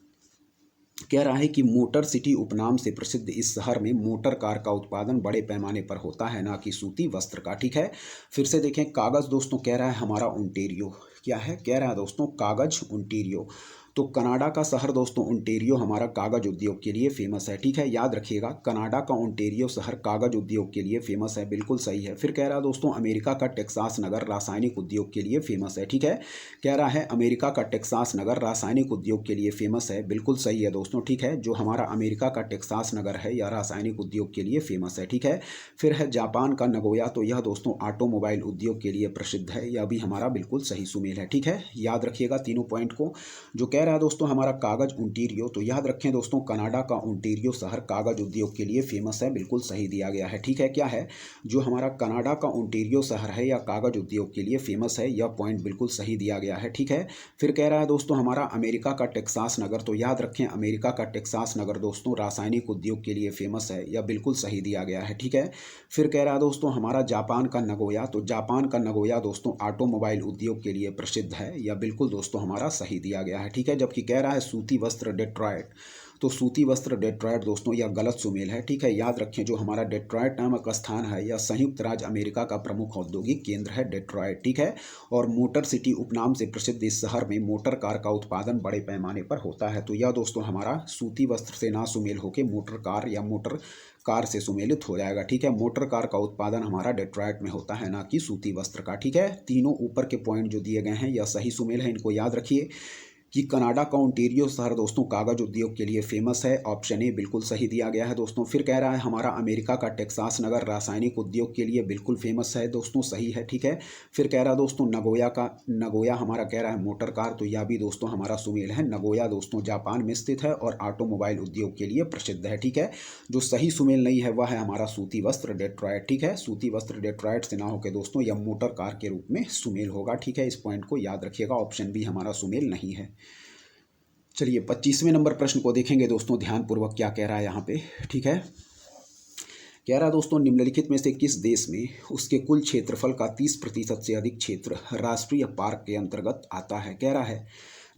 कह रहा है कि मोटर सिटी उपनाम से प्रसिद्ध इस शहर में मोटर कार का उत्पादन बड़े पैमाने पर होता है, ना कि सूती वस्त्र का, ठीक है। फिर से देखें कागज दोस्तों कह रहा है हमारा ओंटारियो, क्या है? कह रहा है दोस्तों कागज ओंटारियो। तो कनाडा का शहर दोस्तों ओंटारियो हमारा कागज उद्योग के लिए फेमस है, ठीक है। याद रखिएगा कनाडा का ओंटारियो शहर कागज उद्योग के लिए फेमस है, बिल्कुल सही है। फिर कह रहा है दोस्तों अमेरिका का टेक्सास नगर रासायनिक उद्योग के लिए फेमस है, ठीक है। कह रहा है अमेरिका का टेक्सास नगर रासायनिक उद्योग के लिए फेमस है, बिल्कुल सही है दोस्तों, ठीक है। जो हमारा अमेरिका का टेक्सास नगर है यह रासायनिक उद्योग के लिए फेमस है, ठीक है। फिर है जापान का नगोया, तो यह दोस्तों ऑटोमोबाइल उद्योग के लिए प्रसिद्ध है, यह भी हमारा बिल्कुल सही सुमेल है, ठीक है। याद रखिएगा तीनों पॉइंट को। जो कह रहा है दोस्तों हमारा कागज ओंटारियो, तो याद रखें दोस्तों कनाडा का ओंटारियो शहर कागज उद्योग के लिए फेमस है, बिल्कुल सही दिया गया है। ठीक है, क्या है जो हमारा कनाडा का ओंटारियो शहर है या कागज उद्योग के लिए फेमस है, यह पॉइंट बिल्कुल सही दिया गया है। ठीक है, फिर कह रहा है दोस्तों हमारा अमेरिका का टेक्सास नगर, तो याद रखें अमेरिका का टेक्सास नगर दोस्तों रासायनिक उद्योग के लिए फेमस है, यह बिल्कुल सही दिया गया है। ठीक है, फिर कह रहा है दोस्तों हमारा जापान का नगोया, तो जापान का नगोया दोस्तों ऑटोमोबाइल उद्योग के लिए प्रसिद्ध है, यह बिल्कुल दोस्तों हमारा सही दिया गया है। ठीक है, जबकि कह रहा है सूती वस्त्र डेट्रॉयट, तो सूती वस्त्र डेट्रॉयट दोस्तों यह गलत सुमेल है। ठीक है, याद रखें जो हमारा डेट्रॉयट नामक स्थान है यह संयुक्त राज्य अमेरिका का प्रमुख औद्योगिक केंद्र है डेट्रॉयट। ठीक है, और मोटर सिटी उपनाम से प्रसिद्ध इस शहर में मोटर कार का उत्पादन बड़े पैमाने पर होता है, तो यह दोस्तों हमारा सूती वस्त्र से ना सुमेल होकर मोटर कार या मोटर कार से सुमेलित हो जाएगा। ठीक है, मोटर कार का उत्पादन हमारा डेट्रॉयट में होता है, ना कि सूती वस्त्र का। ठीक है, तीनों ऊपर के पॉइंट जो दिए गए हैं यह सही सुमेल है, इनको याद रखिए कि कनाडा का ओंटारियो शहर दोस्तों कागज उद्योग के लिए फेमस है, ऑप्शन ए बिल्कुल सही दिया गया है दोस्तों। फिर कह रहा है हमारा अमेरिका का टेक्सास नगर रासायनिक उद्योग के लिए बिल्कुल फेमस है दोस्तों, सही है। ठीक है, फिर कह रहा है दोस्तों नगोया हमारा कह रहा है मोटर कार, तो यह भी दोस्तों हमारा सुमेल है। नगोया दोस्तों जापान में स्थित है और ऑटोमोबाइल उद्योग के लिए प्रसिद्ध है। ठीक है, जो सही सुमेल नहीं है वह है हमारा सूती वस्त्र डेट्रॉयट। ठीक है, सूती वस्त्र डेट्रॉयट से ना होकर दोस्तों यह मोटर कार के रूप में सुमेल होगा। ठीक है, इस पॉइंट को याद रखिएगा, ऑप्शन बी हमारा सुमेल नहीं है। चलिए 25वें नंबर प्रश्न को देखेंगे दोस्तों ध्यानपूर्वक क्या कह रहा है यहाँ पे। ठीक है, कह रहा है दोस्तों निम्नलिखित में से किस देश में उसके कुल क्षेत्रफल का 30% से अधिक क्षेत्र राष्ट्रीय पार्क के अंतर्गत आता है। कह रहा है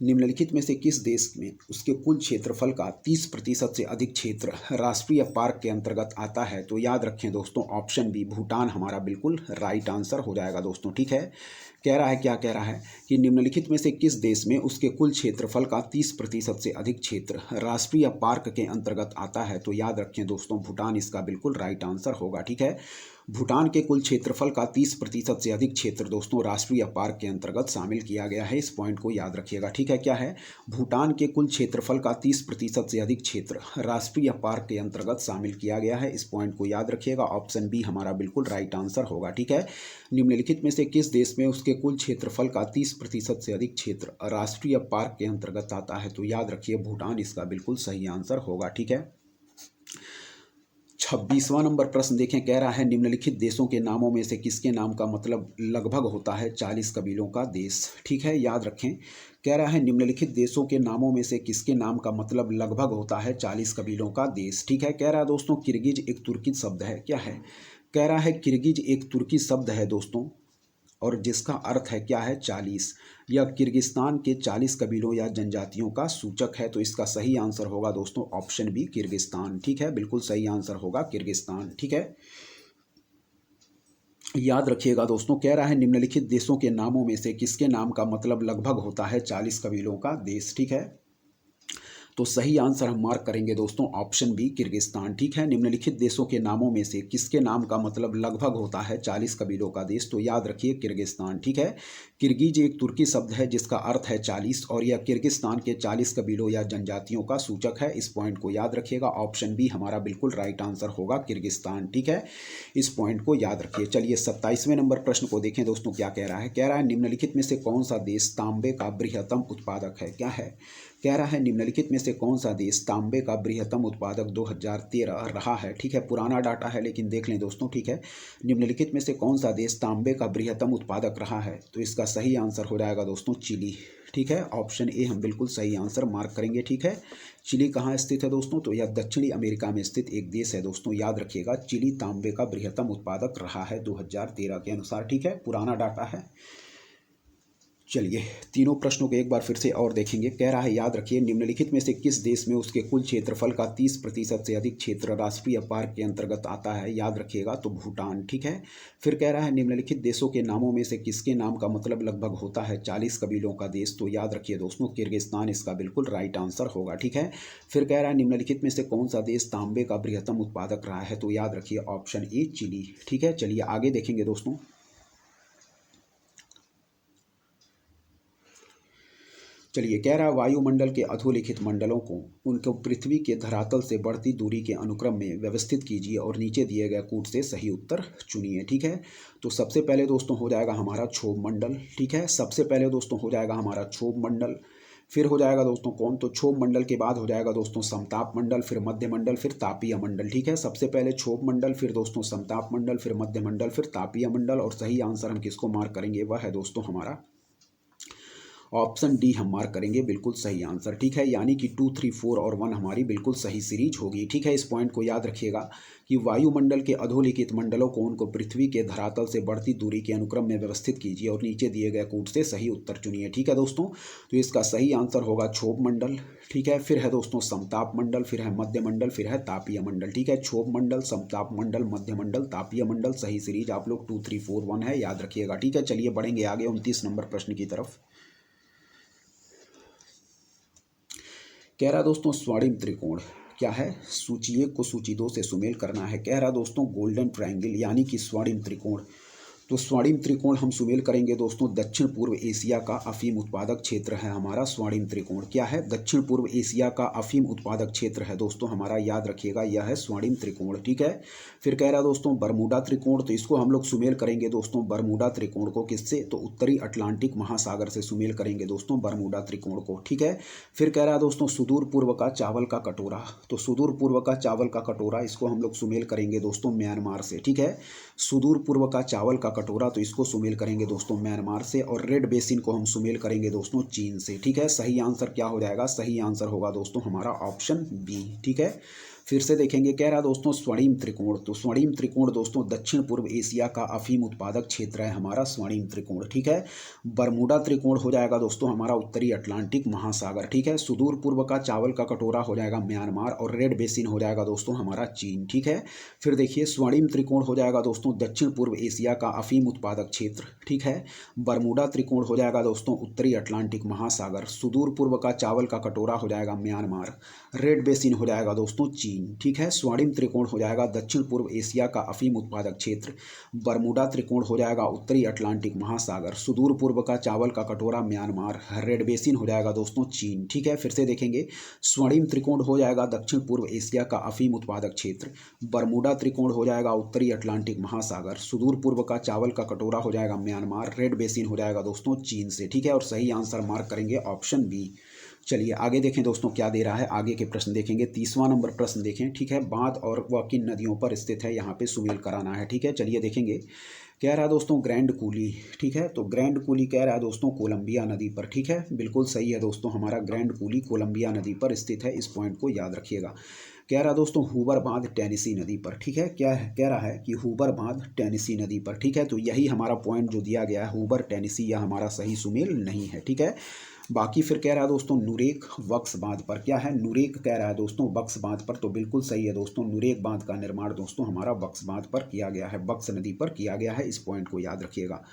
निम्नलिखित में से किस देश में उसके कुल क्षेत्रफल का 30% से अधिक क्षेत्र राष्ट्रीय पार्क के अंतर्गत आता है, तो याद रखें दोस्तों ऑप्शन बी भूटान हमारा बिल्कुल राइट आंसर हो जाएगा दोस्तों। ठीक है, कह रहा है क्या कह रहा है कि निम्नलिखित में से किस देश में उसके कुल क्षेत्रफल का 30% से अधिक क्षेत्र राष्ट्रीय पार्क के अंतर्गत आता है, तो याद रखें दोस्तों भूटान इसका बिल्कुल राइट आंसर होगा। ठीक है, भूटान के कुल क्षेत्रफल का 30% से अधिक क्षेत्र दोस्तों राष्ट्रीय पार्क के अंतर्गत शामिल किया गया है, इस पॉइंट को याद रखिएगा। ठीक है, क्या है भूटान के कुल क्षेत्रफल का 30% से अधिक क्षेत्र राष्ट्रीय पार्क के अंतर्गत शामिल किया गया है, इस पॉइंट को याद रखिएगा, ऑप्शन बी हमारा बिल्कुल राइट आंसर होगा। ठीक है, निम्नलिखित में से किस देश में उसके कुल क्षेत्रफल का 30% से अधिक क्षेत्र राष्ट्रीय पार्क के अंतर्गत आता है, तो याद रखिए भूटान इसका बिल्कुल सही आंसर होगा। ठीक है, 26वां नंबर प्रश्न देखें, कह रहा है निम्नलिखित देशों के नामों में से किसके नाम का मतलब लगभग होता है 40 कबीलों का देश। ठीक है, याद रखें कह रहा है निम्नलिखित देशों के नामों में से किसके नाम का मतलब लगभग होता है 40 कबीलों का देश। ठीक है, कह रहा है दोस्तों किर्गिज एक तुर्की शब्द है, क्या है कह रहा है किर्गिज एक तुर्की शब्द है दोस्तों, और जिसका अर्थ है क्या है 40, यह किर्गिस्तान के 40 कबीलों या जनजातियों का सूचक है, तो इसका सही आंसर होगा दोस्तों ऑप्शन बी किर्गिस्तान। ठीक है, बिल्कुल सही आंसर होगा किर्गिस्तान। ठीक है, याद रखिएगा दोस्तों कह रहा है निम्नलिखित देशों के नामों में से किसके नाम का मतलब लगभग होता है 40 कबीलों का देश। ठीक है, तो सही आंसर हम मार्क करेंगे दोस्तों ऑप्शन बी किर्गिस्तान। ठीक है, निम्नलिखित देशों के नामों में से किसके नाम का मतलब लगभग होता है 40 कबीलों का देश, तो याद रखिए किर्गिस्तान। ठीक है, किर्गिज एक तुर्की शब्द है जिसका अर्थ है 40 और यह किर्गिस्तान के 40 कबीलों या जनजातियों का सूचक है, इस पॉइंट को याद रखिएगा, ऑप्शन बी हमारा बिल्कुल राइट आंसर होगा किर्गिस्तान। ठीक है, इस पॉइंट को याद रखिए। चलिए 27वें नंबर प्रश्न को देखें दोस्तों क्या कह रहा है निम्नलिखित में से कौन सा देश तांबे का बृहत्तम उत्पादक है। क्या है कह रहा है निम्नलिखित में से कौन सा देश तांबे का बृहत्तम उत्पादक 2013 रहा है। ठीक है, पुराना डाटा है लेकिन देख लें दोस्तों। ठीक है, निम्नलिखित में से कौन सा देश तांबे का बृहत्तम उत्पादक रहा है, तो इसका सही आंसर हो जाएगा दोस्तों चिली। ठीक है, ऑप्शन ए हम बिल्कुल सही आंसर मार्क करेंगे। ठीक है, चिली कहाँ स्थित है दोस्तों, तो यह दक्षिणी अमेरिका में स्थित एक देश है दोस्तों, याद रखिएगा चिली तांबे का बृहत्तम उत्पादक रहा है 2013 के अनुसार। ठीक है, पुराना डाटा है। चलिए तीनों प्रश्नों को एक बार फिर से और देखेंगे। कह रहा है याद रखिए निम्नलिखित में से किस देश में उसके कुल क्षेत्रफल का 30% से अधिक क्षेत्र राष्ट्रीय पार्क के अंतर्गत आता है, याद रखिएगा तो भूटान। ठीक है, फिर कह रहा है निम्नलिखित देशों के नामों में से किसके नाम का मतलब लगभग होता है 40 कबीलों का देश, तो याद रखिए दोस्तों किर्गिस्तान इसका बिल्कुल राइट आंसर होगा। ठीक है, फिर कह रहा है निम्नलिखित में से कौन सा देश तांबे का बृहत्तम उत्पादक रहा है, तो याद रखिए ऑप्शन ए चिली। ठीक है, चलिए आगे देखेंगे दोस्तों। चलिए कह रहा है वायुमंडल के अधोलिखित मंडलों को उनको पृथ्वी के धरातल से बढ़ती दूरी के अनुक्रम में व्यवस्थित कीजिए और नीचे दिए गए कूट से सही उत्तर चुनिए। ठीक है, तो सबसे पहले दोस्तों हो जाएगा हमारा क्षोभ मंडल। ठीक है, सबसे पहले दोस्तों हो जाएगा हमारा क्षोभ मंडल। फिर हो जाएगा दोस्तों कौन, तो क्षोभ मंडल के बाद हो जाएगा दोस्तों समताप मंडल, फिर मध्य मंडल, फिर तापीय मंडल। ठीक है, सबसे पहले क्षोभ मंडल, फिर दोस्तों समताप मंडल, फिर मध्य मंडल, फिर तापीय मंडल। और सही आंसर हम किसको मार्क करेंगे, वह है दोस्तों हमारा ऑप्शन डी हम मार्क करेंगे, बिल्कुल सही आंसर। ठीक है, यानी कि 2, 3, 4 और 1 हमारी बिल्कुल सही सीरीज होगी। ठीक है, इस पॉइंट को याद रखिएगा कि वायुमंडल के अधोलिखित मंडलों को उनको पृथ्वी के धरातल से बढ़ती दूरी के अनुक्रम में व्यवस्थित कीजिए और नीचे दिए गए कूट से सही उत्तर चुनिए। ठीक है दोस्तों, तो इसका सही आंसर होगा क्षोभ मंडल। ठीक है, फिर है दोस्तों समताप मंडल, फिर है मध्य मंडल, फिर है तापीय मंडल। ठीक है, क्षोभ मंडल, समताप मंडल, मध्य मंडल, तापीय मंडल, सही सीरीज आप लोग 2, 3, 4, 1 है, याद रखिएगा। ठीक है, चलिए बढ़ेंगे आगे 29 नंबर प्रश्न की तरफ। कह रहा दोस्तों स्वर्णिम त्रिकोण क्या है, सूची 1 को सूची 2 से सुमेल करना है। कह रहा दोस्तों गोल्डन ट्रायंगल यानी कि स्वर्णिम त्रिकोण। तो स्वर्णिम त्रिकोण हम सुमेल करेंगे दोस्तों, दक्षिण पूर्व एशिया का अफीम उत्पादक क्षेत्र है हमारा स्वर्णिम त्रिकोण। क्या है, दक्षिण पूर्व एशिया का अफीम उत्पादक क्षेत्र है दोस्तों हमारा, याद रखिएगा यह है स्वर्णिम त्रिकोण। ठीक है, फिर कह रहा दोस्तों बरमूडा त्रिकोण, तो इसको हम लोग सुमेल करेंगे दोस्तों बरमूडा त्रिकोण को किससे, तो उत्तरी अटलांटिक महासागर से सुमेल करेंगे दोस्तों बरमूडा त्रिकोण को। ठीक है, फिर कह रहा दोस्तों सुदूर पूर्व का चावल का कटोरा, तो सुदूर पूर्व का चावल का कटोरा इसको हम लोग सुमेल करेंगे दोस्तों म्यांमार से। ठीक है, सुदूर पूर्व का चावल का कटोरा, तो इसको सुमेल करेंगे दोस्तों म्यांमार से। और रेड बेसिन को हम सुमेल करेंगे दोस्तों चीन से। ठीक है, सही आंसर क्या हो जाएगा, सही आंसर होगा दोस्तों हमारा ऑप्शन बी। ठीक है, फिर से देखेंगे, कह रहा दोस्तों स्वर्णिम त्रिकोण, तो स्वर्णिम त्रिकोण दोस्तों दक्षिण पूर्व एशिया का अफीम उत्पादक क्षेत्र है हमारा स्वर्णिम त्रिकोण। ठीक है, बरमूडा त्रिकोण हो जाएगा दोस्तों हमारा उत्तरी अटलांटिक महासागर। ठीक है, सुदूर पूर्व का चावल का कटोरा हो जाएगा म्यांमार और रेड बेसिन हो जाएगा दोस्तों हमारा चीन। ठीक है, फिर देखिए स्वर्णिम त्रिकोण हो जाएगा दोस्तों दक्षिण पूर्व एशिया का अफीम उत्पादक क्षेत्र। ठीक है, बरमूडा त्रिकोण हो जाएगा दोस्तों उत्तरी अटलांटिक महासागर, सुदूर पूर्व का चावल का कटोरा हो जाएगा म्यांमार, रेड बेसिन हो जाएगा दोस्तों चीन। ठीक है, स्वर्णिम त्रिकोण हो जाएगा दक्षिण पूर्व एशिया का अफीम उत्पादक क्षेत्र, बरमूडा त्रिकोण हो जाएगा उत्तरी अटलांटिक महासागर, सुदूर पूर्व का चावल का कटोरा म्यांमार, रेड बेसिन हो जाएगा दोस्तों चीन। ठीक है, फिर से देखेंगे स्वर्णिम त्रिकोण हो जाएगा दक्षिण पूर्व एशिया का अफीम उत्पादक क्षेत्र, बरमूडा त्रिकोण हो जाएगा उत्तरी अटलांटिक महासागर, सुदूर पूर्व का चावल का कटोरा हो जाएगा म्यांमार, रेड बेसिन हो जाएगा दोस्तों चीन से। ठीक है, और सही आंसर मार्क करेंगे ऑप्शन बी। चलिए आगे देखें दोस्तों क्या दे रहा है, आगे के प्रश्न देखेंगे। 30वां नंबर प्रश्न देखें। ठीक है, बांध और वह किन नदियों पर स्थित है, यहाँ पे सुमेल कराना है। ठीक है, चलिए देखेंगे। कह रहा है दोस्तों ग्रैंड कूली। ठीक है, तो ग्रैंड कूली कह रहा है दोस्तों कोलंबिया नदी पर। ठीक है, बिल्कुल सही है दोस्तों हमारा ग्रैंड कूली कोलंबिया नदी पर स्थित है, इस पॉइंट को याद रखिएगा। कह रहा दोस्तों हूबर बांध टेनेसी नदी पर। ठीक है, क्या है, कह रहा है कि हूबर बांध टेनेसी नदी पर। ठीक है, तो यही हमारा पॉइंट जो दिया गया है हूबर टेनेसी, यह हमारा सही सुमेल नहीं है। ठीक है, बाकी फिर कह रहा है दोस्तों नुरेक बक्स बांध पर। क्या है, नुरेक कह रहा है दोस्तों बक्स बांध पर, तो बिल्कुल सही है दोस्तों नुरेक बांध का निर्माण दोस्तों हमारा बक्स बांध पर किया गया है, बक्स नदी पर किया गया है, इस पॉइंट को याद रखिएगा।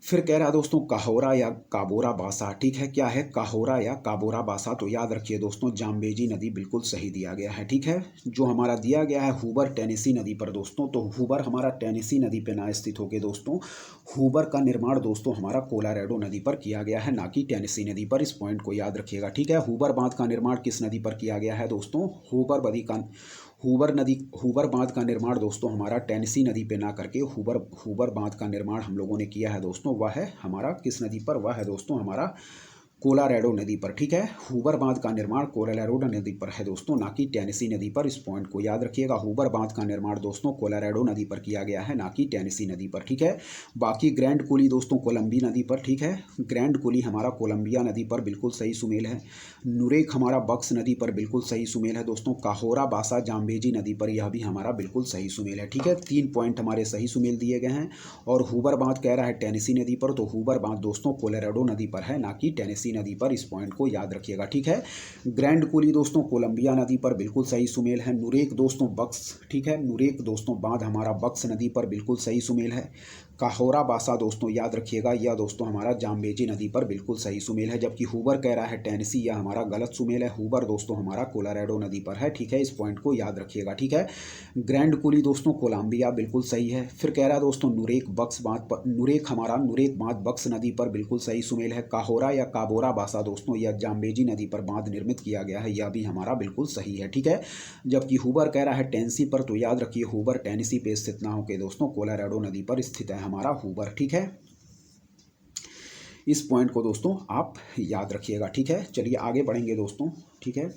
फिर कह रहा है दोस्तों काहोरा या काबोरा बासा। ठीक है, क्या है, काहोरा या काबोरा बासा, तो याद रखिए दोस्तों जाम्बेजी नदी, बिल्कुल सही दिया गया है। ठीक है, जो हमारा दिया गया है हूबर टेनेसी नदी पर दोस्तों, तो हूबर हमारा टेनेसी नदी पे ना स्थित होके दोस्तों हूबर का निर्माण दोस्तों हमारा कोलोराडो नदी पर किया गया है, ना कि टेनेसी नदी पर, इस पॉइंट को याद रखिएगा। ठीक है, हूबर बांध का निर्माण किस नदी पर किया गया है दोस्तों, हूबर बांध का निर्माण दोस्तों हमारा टेनेसी नदी पे ना करके हूबर बांध का निर्माण हम लोगों ने किया है दोस्तों, वह है हमारा किस नदी पर, वह है दोस्तों हमारा कोलोराडो नदी पर। ठीक है, हूबर बांध का निर्माण कोलोराडो नदी पर है दोस्तों, ना कि टेनेसी नदी पर, इस पॉइंट को याद रखिएगा। हूबर बांध का निर्माण दोस्तों कोलोराडो नदी पर किया गया है, ना कि टेनेसी नदी पर। ठीक है, बाकी ग्रैंड कूली दोस्तों कोलंबी नदी पर। ठीक है, ग्रैंड कूली हमारा कोलंबिया नदी पर बिल्कुल सही सुमेल है। नुरेक हमारा बक्स नदी पर बिल्कुल सही सुमेल है दोस्तों। काहोरा बासा जाम्बेजी नदी पर, यह भी हमारा बिल्कुल सही सुमेल है। ठीक है, 3 पॉइंट हमारे सही सुमेल दिए गए हैं। और हूबर बांध कह रहा है टेनेसी नदी पर, तो हूबर बांध दोस्तों कोलोराडो नदी पर है, ना कि टेनेसी नदी पर, इस पॉइंट को याद रखिएगा। ठीक है, ग्रैंड कूली दोस्तों कोलंबिया नदी पर बिल्कुल सही सुमेल है। नुरेक दोस्तों बक्स, ठीक है, नुरेक दोस्तों बांध हमारा बक्स नदी पर बिल्कुल सही सुमेल है। काहोरा बासा दोस्तों याद रखिएगा, यह दोस्तों हमारा जाम्बेजी नदी पर बिल्कुल सही सुमेल है। जबकि हूबर कह रहा है टेनेसी, यह हमारा गलत सुमेल है। हूबर दोस्तों हमारा कोलोराडो नदी पर है। ठीक है, इस पॉइंट को याद रखिएगा। ठीक है, ग्रैंड कूली दोस्तों कोलंबिया बिल्कुल सही है। फिर कह रहा है दोस्तों नुरेक बक्स बांध पर, नुरेक हमारा नुरेक बांध बक्स नदी पर बिल्कुल सही सुमेल है। काहोरा या काबोरा बासा दोस्तों यह जाम्बेजी नदी पर बांध निर्मित किया गया है, यह भी हमारा बिल्कुल सही है। ठीक है, जबकि हूबर कह रहा है टेनेसी पर, तो याद रखिए हूबर टेनेसी पे स्थित ना होकर दोस्तों कोलोराडो नदी पर स्थित है हमारा हूबर। ठीक है, इस पॉइंट को दोस्तों आप याद रखिएगा, ठीक है। चलिए आगे बढ़ेंगे दोस्तों, ठीक है।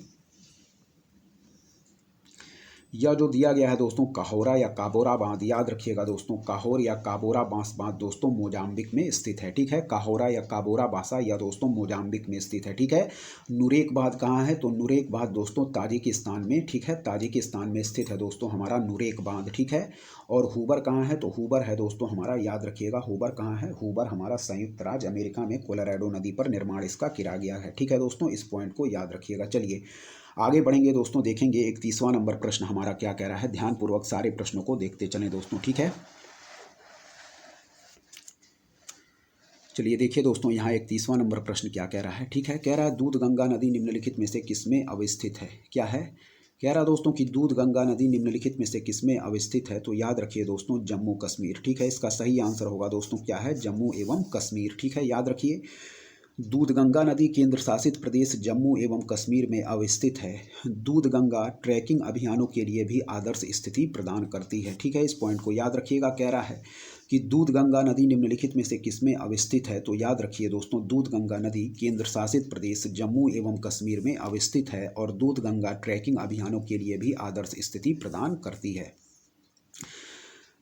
यह जो दिया गया है दोस्तों काहोरा या काबोरा बांध, याद रखिएगा दोस्तों, काहोर या काबोरा बांध दोस्तों मोजाम्बिक में स्थित है, ठीक है। काहोरा या काबोरा बासा यह दोस्तों मोजाम्बिक में स्थित है, ठीक है। नुरेक बांध कहाँ है, तो नुरेक बांध दोस्तों ताजिकिस्तान में, ठीक है, ताजिकिस्तान में स्थित है दोस्तों हमारा नुरेक बांध, ठीक है। और हूबर कहाँ है, तो हूबर है दोस्तों हमारा, याद रखिएगा हूबर कहाँ है, हूबर हमारा संयुक्त राज्य अमेरिका में कोलोराडो नदी पर निर्माण इसका किया गया है, ठीक है दोस्तों। इस पॉइंट को याद रखिएगा। चलिए आगे बढ़ेंगे दोस्तों, देखेंगे 31वां नंबर प्रश्न हमारा क्या कह रहा है। ध्यानपूर्वक सारे प्रश्नों को देखते चलें दोस्तों, ठीक है। चलिए देखिए दोस्तों, यहाँ 31वां नंबर प्रश्न क्या कह रहा है, ठीक है। कह रहा है दूध गंगा नदी निम्नलिखित में से किसमें अवस्थित है, क्या है। कह रहा दोस्तों कि दूध गंगा नदी निम्नलिखित में से किसमें अवस्थित है, तो याद रखिए दोस्तों जम्मू कश्मीर, ठीक है। इसका सही आंसर होगा दोस्तों क्या है, जम्मू एवं कश्मीर, ठीक है, याद रखिए। दूधगंगा नदी केंद्र शासित प्रदेश जम्मू एवं कश्मीर में अवस्थित है। दूधगंगा ट्रैकिंग अभियानों के लिए भी आदर्श स्थिति प्रदान करती है, ठीक है। इस पॉइंट को याद रखिएगा। कह रहा है कि दूधगंगा नदी निम्नलिखित में से किसमें अवस्थित है, तो याद रखिए दोस्तों दूधगंगा नदी केंद्र शासित प्रदेश जम्मू एवं कश्मीर में अवस्थित है और दूधगंगा ट्रैकिंग अभियानों के लिए भी आदर्श स्थिति प्रदान करती है।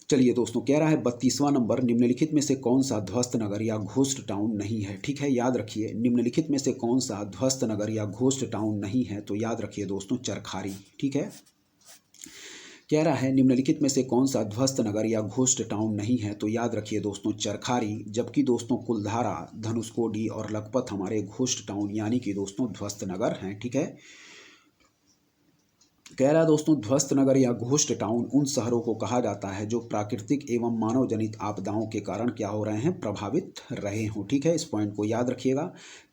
चलिए दोस्तों, कह रहा है 32वां नंबर, निम्नलिखित में से कौन सा ध्वस्त नगर या घोस्ट टाउन नहीं है, ठीक है, याद रखिए। निम्नलिखित में से कौन सा ध्वस्त नगर या घोस्ट टाउन नहीं है, तो याद रखिए दोस्तों चरखारी, ठीक है। कह रहा है निम्नलिखित में से कौन सा ध्वस्त नगर या घोस्ट टाउन नहीं है, तो याद रखिए दोस्तों चरखारी, जबकि दोस्तों कुलधारा, धनुषकोडी और लखपत हमारे घोस्ट टाउन यानी कि दोस्तों ध्वस्त नगर हैं, ठीक है। कह रहा है दोस्तों ध्वस्त नगर या घोस्ट टाउन उन शहरों को कहा जाता है जो प्राकृतिक एवं मानव जनित आपदाओं के कारण क्या हो रहे हैं, प्रभावित रहे हों, ठीक है। इस पॉइंट को याद रखिएगा।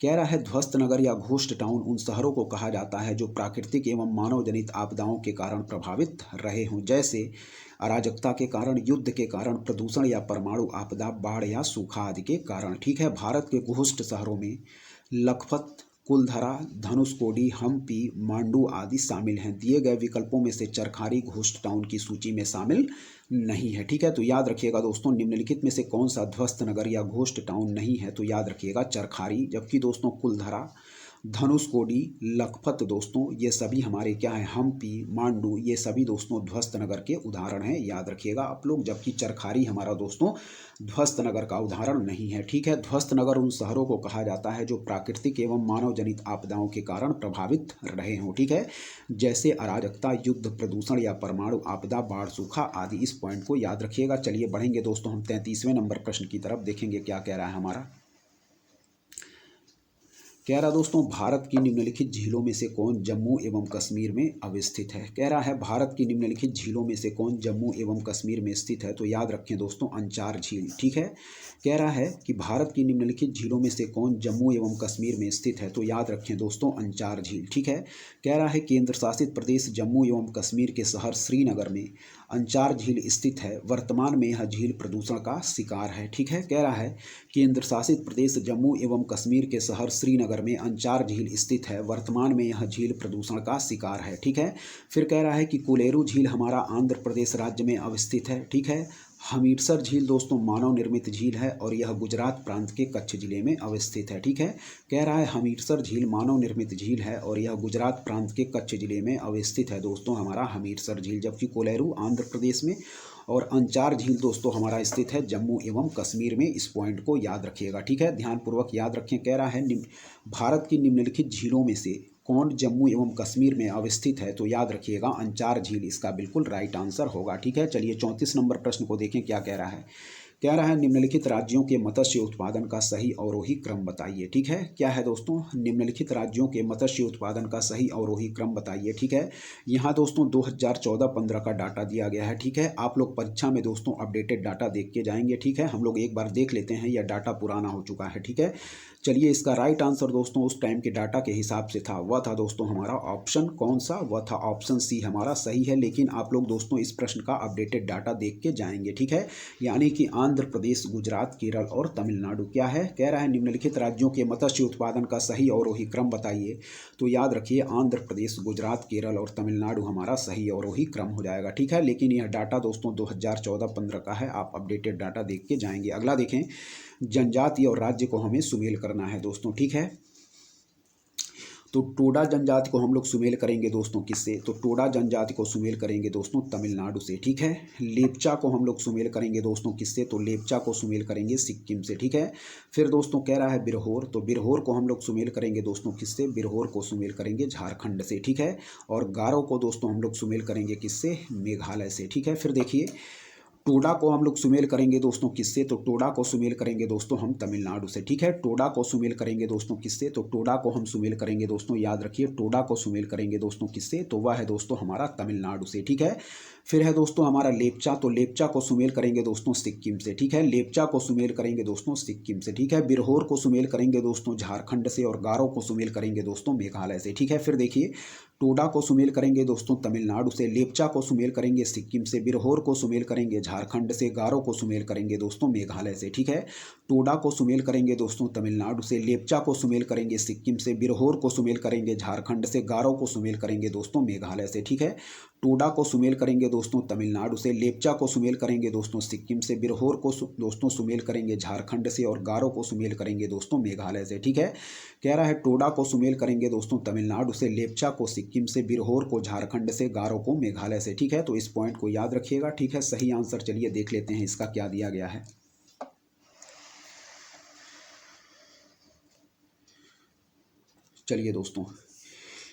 कह रहा है ध्वस्त नगर या घोस्ट टाउन उन शहरों को कहा जाता है जो प्राकृतिक एवं मानव जनित आपदाओं के कारण प्रभावित रहे हों, जैसे अराजकता के कारण, युद्ध के कारण, प्रदूषण या परमाणु आपदा, बाढ़ या सूखा आदि के कारण, ठीक है। भारत के घोस्ट शहरों में लखपत, कुलधरा, धनुषकोडी, हम्पी, मांडू आदि शामिल हैं। दिए गए विकल्पों में से चरखारी घोस्ट टाउन की सूची में शामिल नहीं है, ठीक है। तो याद रखिएगा दोस्तों निम्नलिखित में से कौन सा ध्वस्त नगर या घोस्ट टाउन नहीं है, तो याद रखिएगा चरखारी, जबकि दोस्तों कुलधरा, धनुषकोडी, लखपत दोस्तों ये सभी हमारे क्या है, हम्पी, मांडू, ये सभी दोस्तों ध्वस्त नगर के उदाहरण हैं, याद रखिएगा आप लोग। जबकि चरखारी हमारा दोस्तों ध्वस्त नगर का उदाहरण नहीं है, ठीक है। ध्वस्त नगर उन शहरों को कहा जाता है जो प्राकृतिक एवं मानव जनित आपदाओं के कारण प्रभावित रहे हों, ठीक है, जैसे अराजकता, युद्ध, प्रदूषण या परमाणु आपदा, बाढ़, सूखा आदि। इस पॉइंट को याद रखिएगा। चलिए बढ़ेंगे दोस्तों हम 33वें नंबर प्रश्न की तरफ, देखेंगे क्या कह रहा है हमारा। कह रहा दोस्तों भारत की निम्नलिखित झीलों में से कौन जम्मू एवं कश्मीर में अवस्थित है। कह रहा है भारत की निम्नलिखित झीलों में से कौन जम्मू एवं कश्मीर में स्थित है, तो याद रखें दोस्तों अंचार झील, ठीक है। कह रहा है कि भारत की निम्नलिखित झीलों में से कौन जम्मू एवं कश्मीर में स्थित है, तो याद रखें दोस्तों अंचार झील, ठीक है। कह रहा है केंद्र शासित प्रदेश जम्मू एवं कश्मीर के शहर श्रीनगर में अंचार झील स्थित है। वर्तमान में यह झील प्रदूषण का शिकार है, ठीक है। कह रहा है केंद्र शासित प्रदेश जम्मू एवं कश्मीर के शहर श्रीनगर में अंचार झील स्थित है। वर्तमान में यह झील प्रदूषण का शिकार है, ठीक है। फिर कह रहा है कि कोलेरू झील हमारा आंध्र प्रदेश राज्य में अवस्थित है, ठीक है। हमीरसर झील दोस्तों मानव निर्मित झील है और यह गुजरात प्रांत के कच्छ जिले में अवस्थित है, ठीक है। कह रहा है हमीरसर झील मानव निर्मित झील है और यह गुजरात प्रांत के कच्छ जिले में अवस्थित है दोस्तों हमारा हमीरसर झील, जबकि कोलेरू आंध्र प्रदेश में और अंचार झील दोस्तों हमारा स्थित है जम्मू एवं कश्मीर में। इस पॉइंट को याद रखिएगा, ठीक है, ध्यानपूर्वक याद रखें। कह रहा है भारत की निम्नलिखित झीलों में से कौन जम्मू एवं कश्मीर में अवस्थित है, तो याद रखिएगा अंचार झील इसका बिल्कुल राइट आंसर होगा, ठीक है। चलिए 34 नंबर प्रश्न को देखें क्या कह रहा है। कह रहा है निम्नलिखित राज्यों के मत्स्य उत्पादन का सही अवरोही क्रम बताइए, ठीक है। क्या है दोस्तों, निम्नलिखित राज्यों के मत्स्य उत्पादन का सही अवरोही क्रम बताइए, ठीक है। यहाँ दोस्तों 2014-15 का डाटा दिया गया है, ठीक है। आप लोग परीक्षा में दोस्तों अपडेटेड डाटा देख के जाएंगे, ठीक है। हम लोग एक बार देख लेते हैं, यह डाटा पुराना हो चुका है, ठीक है। चलिए इसका राइट आंसर दोस्तों उस टाइम के डाटा के हिसाब से था, वह था दोस्तों हमारा ऑप्शन कौन सा, वह था ऑप्शन सी हमारा सही है। लेकिन आप लोग दोस्तों इस प्रश्न का अपडेटेड डाटा देख के जाएंगे, ठीक है। यानी कि आंध्र प्रदेश, गुजरात, केरल और तमिलनाडु क्या है, कह रहा है निम्नलिखित राज्यों के मत्स्य उत्पादन का सही अवरोही क्रम बताइए। तो याद रखिए आंध्र प्रदेश, गुजरात, केरल और तमिलनाडु हमारा सही अवरोही क्रम हो जाएगा, ठीक है। लेकिन यह डाटा दोस्तों 2014-15 का है, आप अपडेटेड डाटा देख के जाएंगे। अगला देखें, जनजाति और राज्य को हमें सुमेल करना है दोस्तों, ठीक है। तो टोडा जनजाति को हम लोग सुमेल करेंगे दोस्तों किससे, तो टोडा जनजाति को सुमेल करेंगे दोस्तों तमिलनाडु से, ठीक है। लेपचा को हम लोग सुमेल करेंगे दोस्तों किससे, तो लेपचा को सुमेल करेंगे सिक्किम से, ठीक है। फिर दोस्तों कह रहा है बिरहोर, तो बिरहोर को हम लोग सुमेल करेंगे दोस्तों किससे, बिरहोर को सुमेल करेंगे झारखंड से, ठीक है। और गारो को दोस्तों हम लोग सुमेल करेंगे किससे, मेघालय से, ठीक है। फिर देखिए टोडा को हम लोग सुमेल करेंगे दोस्तों किससे, तो टोडा को सुमेल करेंगे दोस्तों हम तमिलनाडु से, ठीक है। टोडा को सुमेल करेंगे दोस्तों किससे, तो टोडा को हम सुमेल करेंगे दोस्तों, याद रखिए टोडा को सुमेल करेंगे दोस्तों किससे, तो वह है दोस्तों हमारा तमिलनाडु से, ठीक है। फिर है दोस्तों हमारा लेपचा, तो लेपचा को सुमेल करेंगे दोस्तों सिक्किम से, ठीक है। लेपचा को सुमेल करेंगे दोस्तों सिक्किम से, ठीक है। बिरहोर को सुमेल करेंगे दोस्तों झारखंड से और गारो को सुमेल करेंगे दोस्तों मेघालय से, ठीक है। फिर देखिए टोडा को सुमेल करेंगे दोस्तों तमिलनाडु से, लेपचा को सुमेल करेंगे सिक्किम से, बिरहोर को सुमेल करेंगे झारखंड से, गारो को सुमेल करेंगे दोस्तों मेघालय से, ठीक है। टोडा को सुमेल करेंगे दोस्तों तमिलनाडु से, लेपचा को सुमेल करेंगे सिक्किम से, बिरहोर को सुमेल करेंगे झारखंड से, गारो को सुमेल करेंगे दोस्तों मेघालय से, ठीक है। टोडा को सुमेल करेंगे दोस्तों तमिलनाडु से, लेपचा को सुमेल करेंगे दोस्तों सिक्किम से, बिरहोर को दोस्तों सुमेल करेंगे झारखंड से और गारो को सुमेल करेंगे दोस्तों मेघालय से, ठीक है। कह रहा है टोडा को सुमेल करेंगे दोस्तों तमिलनाडु से, लेपचा को सिक्किम से, बिरहोर को झारखंड से, गारो को मेघालय से, ठीक है। तो इस पॉइंट को याद रखिएगा, ठीक है। सही आंसर चलिए देख लेते हैं इसका क्या दिया गया है। चलिए दोस्तों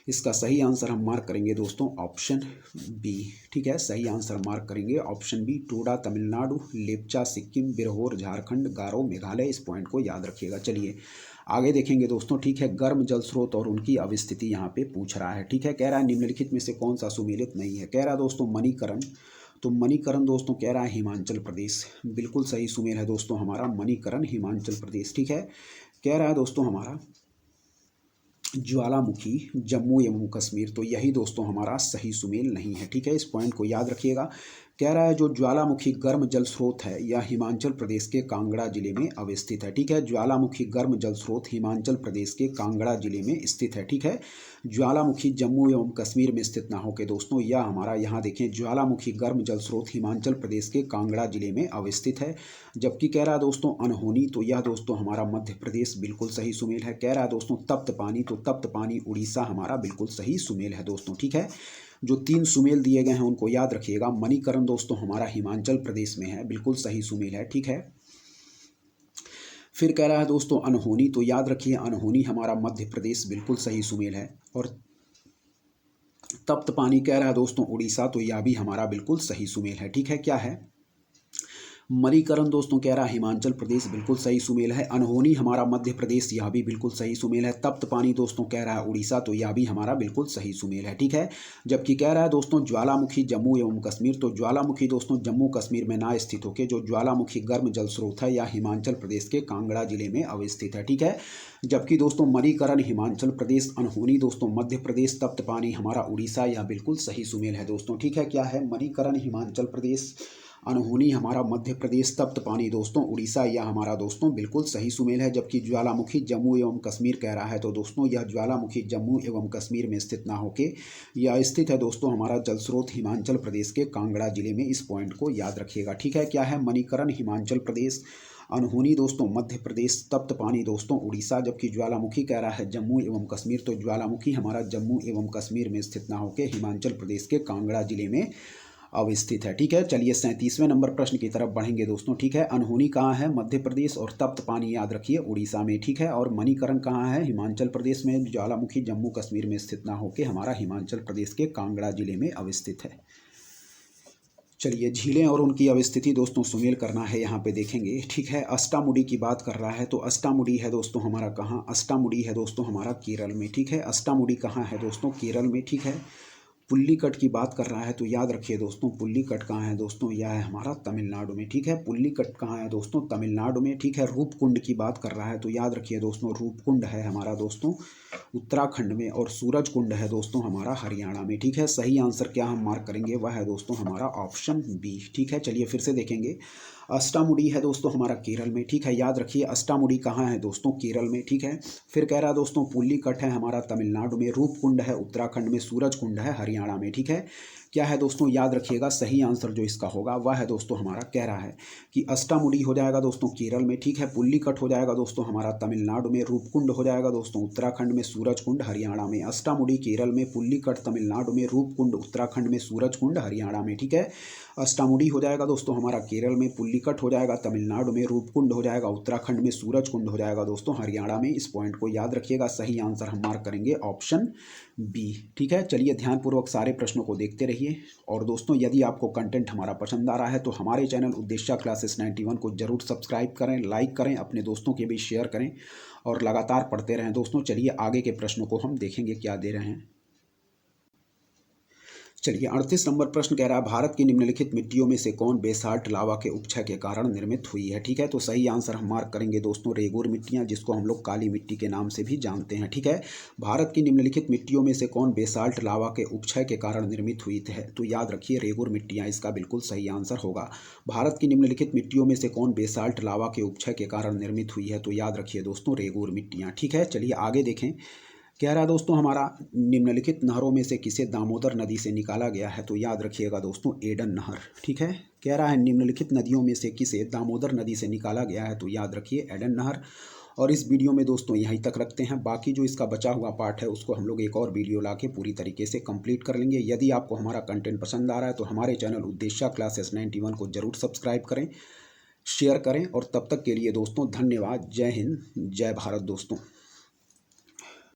इसका सही आंसर हम मार्क करेंगे दोस्तों ऑप्शन बी, ठीक है। सही आंसर मार्क करेंगे ऑप्शन बी, टोडा तमिलनाडु, लेपचा सिक्किम, बिरहोर झारखंड, गारो मेघालय। इस पॉइंट को याद रखिएगा। चलिए आगे देखेंगे दोस्तों, ठीक है। गर्म जल स्रोत और उनकी अवस्थिति यहाँ पे पूछ रहा है, ठीक है। कह रहा है निम्नलिखित में से कौन सा सुमेलित नहीं है। कह रहा है दोस्तों मणिकरण, तो मणिकरण दोस्तों कह रहा है हिमाचल प्रदेश, बिल्कुल सही सुमेल है दोस्तों हमारा मणिकरण हिमाचल प्रदेश, ठीक है। कह रहा है दोस्तों हमारा ज्वालामुखी जम्मू एवं कश्मीर, तो यही दोस्तों हमारा सही सुमेल नहीं है, ठीक है। इस पॉइंट को याद रखिएगा। कह रहा है जो ज्वालामुखी गर्म जल स्रोत है यह हिमाचल प्रदेश के कांगड़ा जिले में अवस्थित है, ठीक है। ज्वालामुखी गर्म जल स्रोत हिमाचल प्रदेश के कांगड़ा जिले में स्थित है, ठीक है। ज्वालामुखी जम्मू एवं कश्मीर में स्थित ना होकर दोस्तों यह हमारा यहाँ देखें ज्वालामुखी गर्म जल स्रोत हिमाचल प्रदेश के कांगड़ा जिले में अवस्थित है। जबकि कह रहा है दोस्तों अनहोनी, तो यह दोस्तों हमारा मध्य प्रदेश, बिल्कुल सही सुमेल है। कह रहा है दोस्तों तप्त पानी, तो तप्त पानी उड़ीसा हमारा बिल्कुल सही सुमेल है दोस्तों, ठीक है। जो 3 सुमेल दिए गए हैं उनको याद रखिएगा। मणिकरण दोस्तों हमारा हिमाचल प्रदेश में है, बिल्कुल सही सुमेल है, ठीक है। फिर कह रहा है दोस्तों अनहोनी, तो याद रखिए अनहोनी हमारा मध्य प्रदेश, बिल्कुल सही सुमेल है। और तप्त पानी कह रहा है दोस्तों उड़ीसा, तो यह भी हमारा बिल्कुल सही सुमेल है, ठीक है। क्या है मणिकरण दोस्तों कह रहा है हिमाचल प्रदेश, बिल्कुल सही सुमेल है। अनहोनी हमारा मध्य प्रदेश, यह भी बिल्कुल सही सुमेल है। तप्त पानी दोस्तों कह रहा है उड़ीसा, तो यह भी हमारा बिल्कुल सही सुमेल है, ठीक है। जबकि कह रहा है दोस्तों ज्वालामुखी जम्मू एवं कश्मीर, तो ज्वालामुखी दोस्तों जम्मू कश्मीर में ना स्थित होकर जो ज्वालामुखी गर्म जल स्रोत है यह हिमाचल प्रदेश के कांगड़ा जिले में अवस्थित है, ठीक है। जबकि दोस्तों मणिकरण हिमाचल प्रदेश, अनहोनी दोस्तों मध्य प्रदेश, तप्त पानी हमारा उड़ीसा, यह बिल्कुल सही सुमेल है दोस्तों, ठीक है। क्या है मणिकरण हिमाचल प्रदेश, अनहोनी हमारा मध्य प्रदेश, तप्त पानी दोस्तों उड़ीसा, यह हमारा दोस्तों बिल्कुल सही सुमेल है। जबकि ज्वालामुखी जम्मू एवं कश्मीर कह रहा है, तो दोस्तों यह ज्वालामुखी जम्मू एवं कश्मीर में स्थित ना होके यह स्थित है दोस्तों हमारा जल स्रोत हिमाचल प्रदेश के कांगड़ा जिले में। इस पॉइंट को याद रखिएगा, ठीक है। क्या है मणिकरण हिमाचल प्रदेश, अनहोनी दोस्तों मध्य प्रदेश, तप्त पानी दोस्तों उड़ीसा। जबकि ज्वालामुखी कह रहा है जम्मू एवं कश्मीर, तो ज्वालामुखी हमारा जम्मू एवं कश्मीर में स्थित ना होकर हिमाचल प्रदेश के कांगड़ा जिले में अवस्थित है, ठीक है। चलिए 37वें नंबर प्रश्न की तरफ बढ़ेंगे दोस्तों, ठीक है। अनहोनी कहाँ है, मध्य प्रदेश, और तप्त पानी याद रखिए उड़ीसा में, ठीक है। और मणिकरण कहाँ है, हिमाचल प्रदेश में। ज्वालामुखी जम्मू कश्मीर में स्थित ना होकर हमारा हिमाचल प्रदेश के कांगड़ा जिले में अवस्थित है। चलिए झीलें और उनकी अवस्थिति दोस्तों सुमेल करना है, यहाँ पे देखेंगे, ठीक है। अष्टामुडी की बात कर रहा है, तो अष्टामुडी है दोस्तों हमारा कहाँ, अष्टामुडी है दोस्तों हमारा केरल में, ठीक है। अष्टामुडी कहाँ है दोस्तों, केरल में, ठीक है। पुल्लीकट की बात कर रहा है तो याद रखिए दोस्तों, पुल्लीकट कहाँ है दोस्तों, यह है हमारा तमिलनाडु में। ठीक है, पुल्लीकट कहाँ है दोस्तों, तमिलनाडु में। ठीक है, रूपकुंड की बात कर रहा है तो याद रखिए दोस्तों, रूपकुंड है हमारा दोस्तों उत्तराखंड में, और सूरजकुंड है दोस्तों हमारा हरियाणा में। ठीक है, सही आंसर क्या हम मार्क करेंगे, वह है दोस्तों हमारा ऑप्शन बी। ठीक है, चलिए फिर से देखेंगे। अष्टामुडी है दोस्तों हमारा केरल में। ठीक है, याद रखिए अष्टामुडी कहाँ है दोस्तों, केरल में। ठीक है, फिर कह रहा है दोस्तों पुल्लीकट है हमारा तमिलनाडु में, रूपकुंड है उत्तराखंड में, सूरजकुंड है हरियाणा में। ठीक है, क्या है दोस्तों, याद रखिएगा सही आंसर जो इसका होगा वह है दोस्तों हमारा, कह रहा है कि अष्टामुडी हो जाएगा दोस्तों केरल में। ठीक है, पुल्लीकट हो जाएगा दोस्तों हमारा तमिलनाडु में, रूपकुंड हो जाएगा दोस्तों उत्तराखंड में, सूरजकुंड हरियाणा में। अष्टामुडी केरल में, पुल्लीकट तमिलनाडु में, रूपकुंड उत्तराखंड में, सूरजकुंड हरियाणा में। ठीक है, अष्टामुडी हो जाएगा दोस्तों हमारा केरल में, पुल्लीकट हो जाएगा तमिलनाडु में, रूपकुंड हो जाएगा उत्तराखंड में, सूरजकुंड हो जाएगा दोस्तों हरियाणा में। इस पॉइंट को याद रखिएगा, सही आंसर हम मार्क करेंगे ऑप्शन बी। ठीक है, चलिए ध्यानपूर्वक सारे प्रश्नों को देखते रहिए। और दोस्तों यदि आपको कंटेंट हमारा पसंद आ रहा है तो हमारे चैनल उद्देश्य क्लासेस 91 को जरूर सब्सक्राइब करें, लाइक करें, अपने दोस्तों के बीच शेयर करें और लगातार पढ़ते रहें दोस्तों। चलिए आगे के प्रश्नों को हम देखेंगे क्या दे रहे हैं। चलिए 38 नंबर प्रश्न कह रहा है, भारत की निम्नलिखित मिट्टियों में से कौन बेसाल्ट लावा के उपक्षय के कारण निर्मित हुई है। ठीक है, तो सही आंसर हम मार्क करेंगे दोस्तों रेगुर मिट्टियां, जिसको हम लोग काली मिट्टी के नाम से भी जानते हैं। ठीक है, भारत की निम्नलिखित मिट्टियों में से कौन बेसाल्ट लावा के उपक्षय के कारण निर्मित हुई है, तो याद रखिए रेगुर मिट्टियां इसका बिल्कुल सही आंसर होगा। भारत की निम्नलिखित मिट्टियों में से कौन बेसाल्ट लावा के उपक्षय के कारण निर्मित हुई है, तो याद रखिए दोस्तों रेगुर मिट्टियां। ठीक है, चलिए आगे देखें। कह रहा है दोस्तों हमारा निम्नलिखित नहरों में से किसे दामोदर नदी से निकाला गया है, तो याद रखिएगा दोस्तों एडन नहर। ठीक है, कह रहा है निम्नलिखित नदियों में से किसे दामोदर नदी से निकाला गया है, तो याद रखिए एडन नहर। और इस वीडियो में दोस्तों यहीं तक रखते हैं, बाकी जो इसका बचा हुआ पार्ट है उसको हम लोग एक और वीडियो लाके पूरी तरीके से कंप्लीट कर लेंगे। यदि आपको हमारा कंटेंट पसंद आ रहा है तो हमारे चैनल उद्देश्य क्लासेस 91 को जरूर सब्सक्राइब करें, शेयर करें, और तब तक के लिए दोस्तों धन्यवाद। जय हिंद, जय भारत दोस्तों।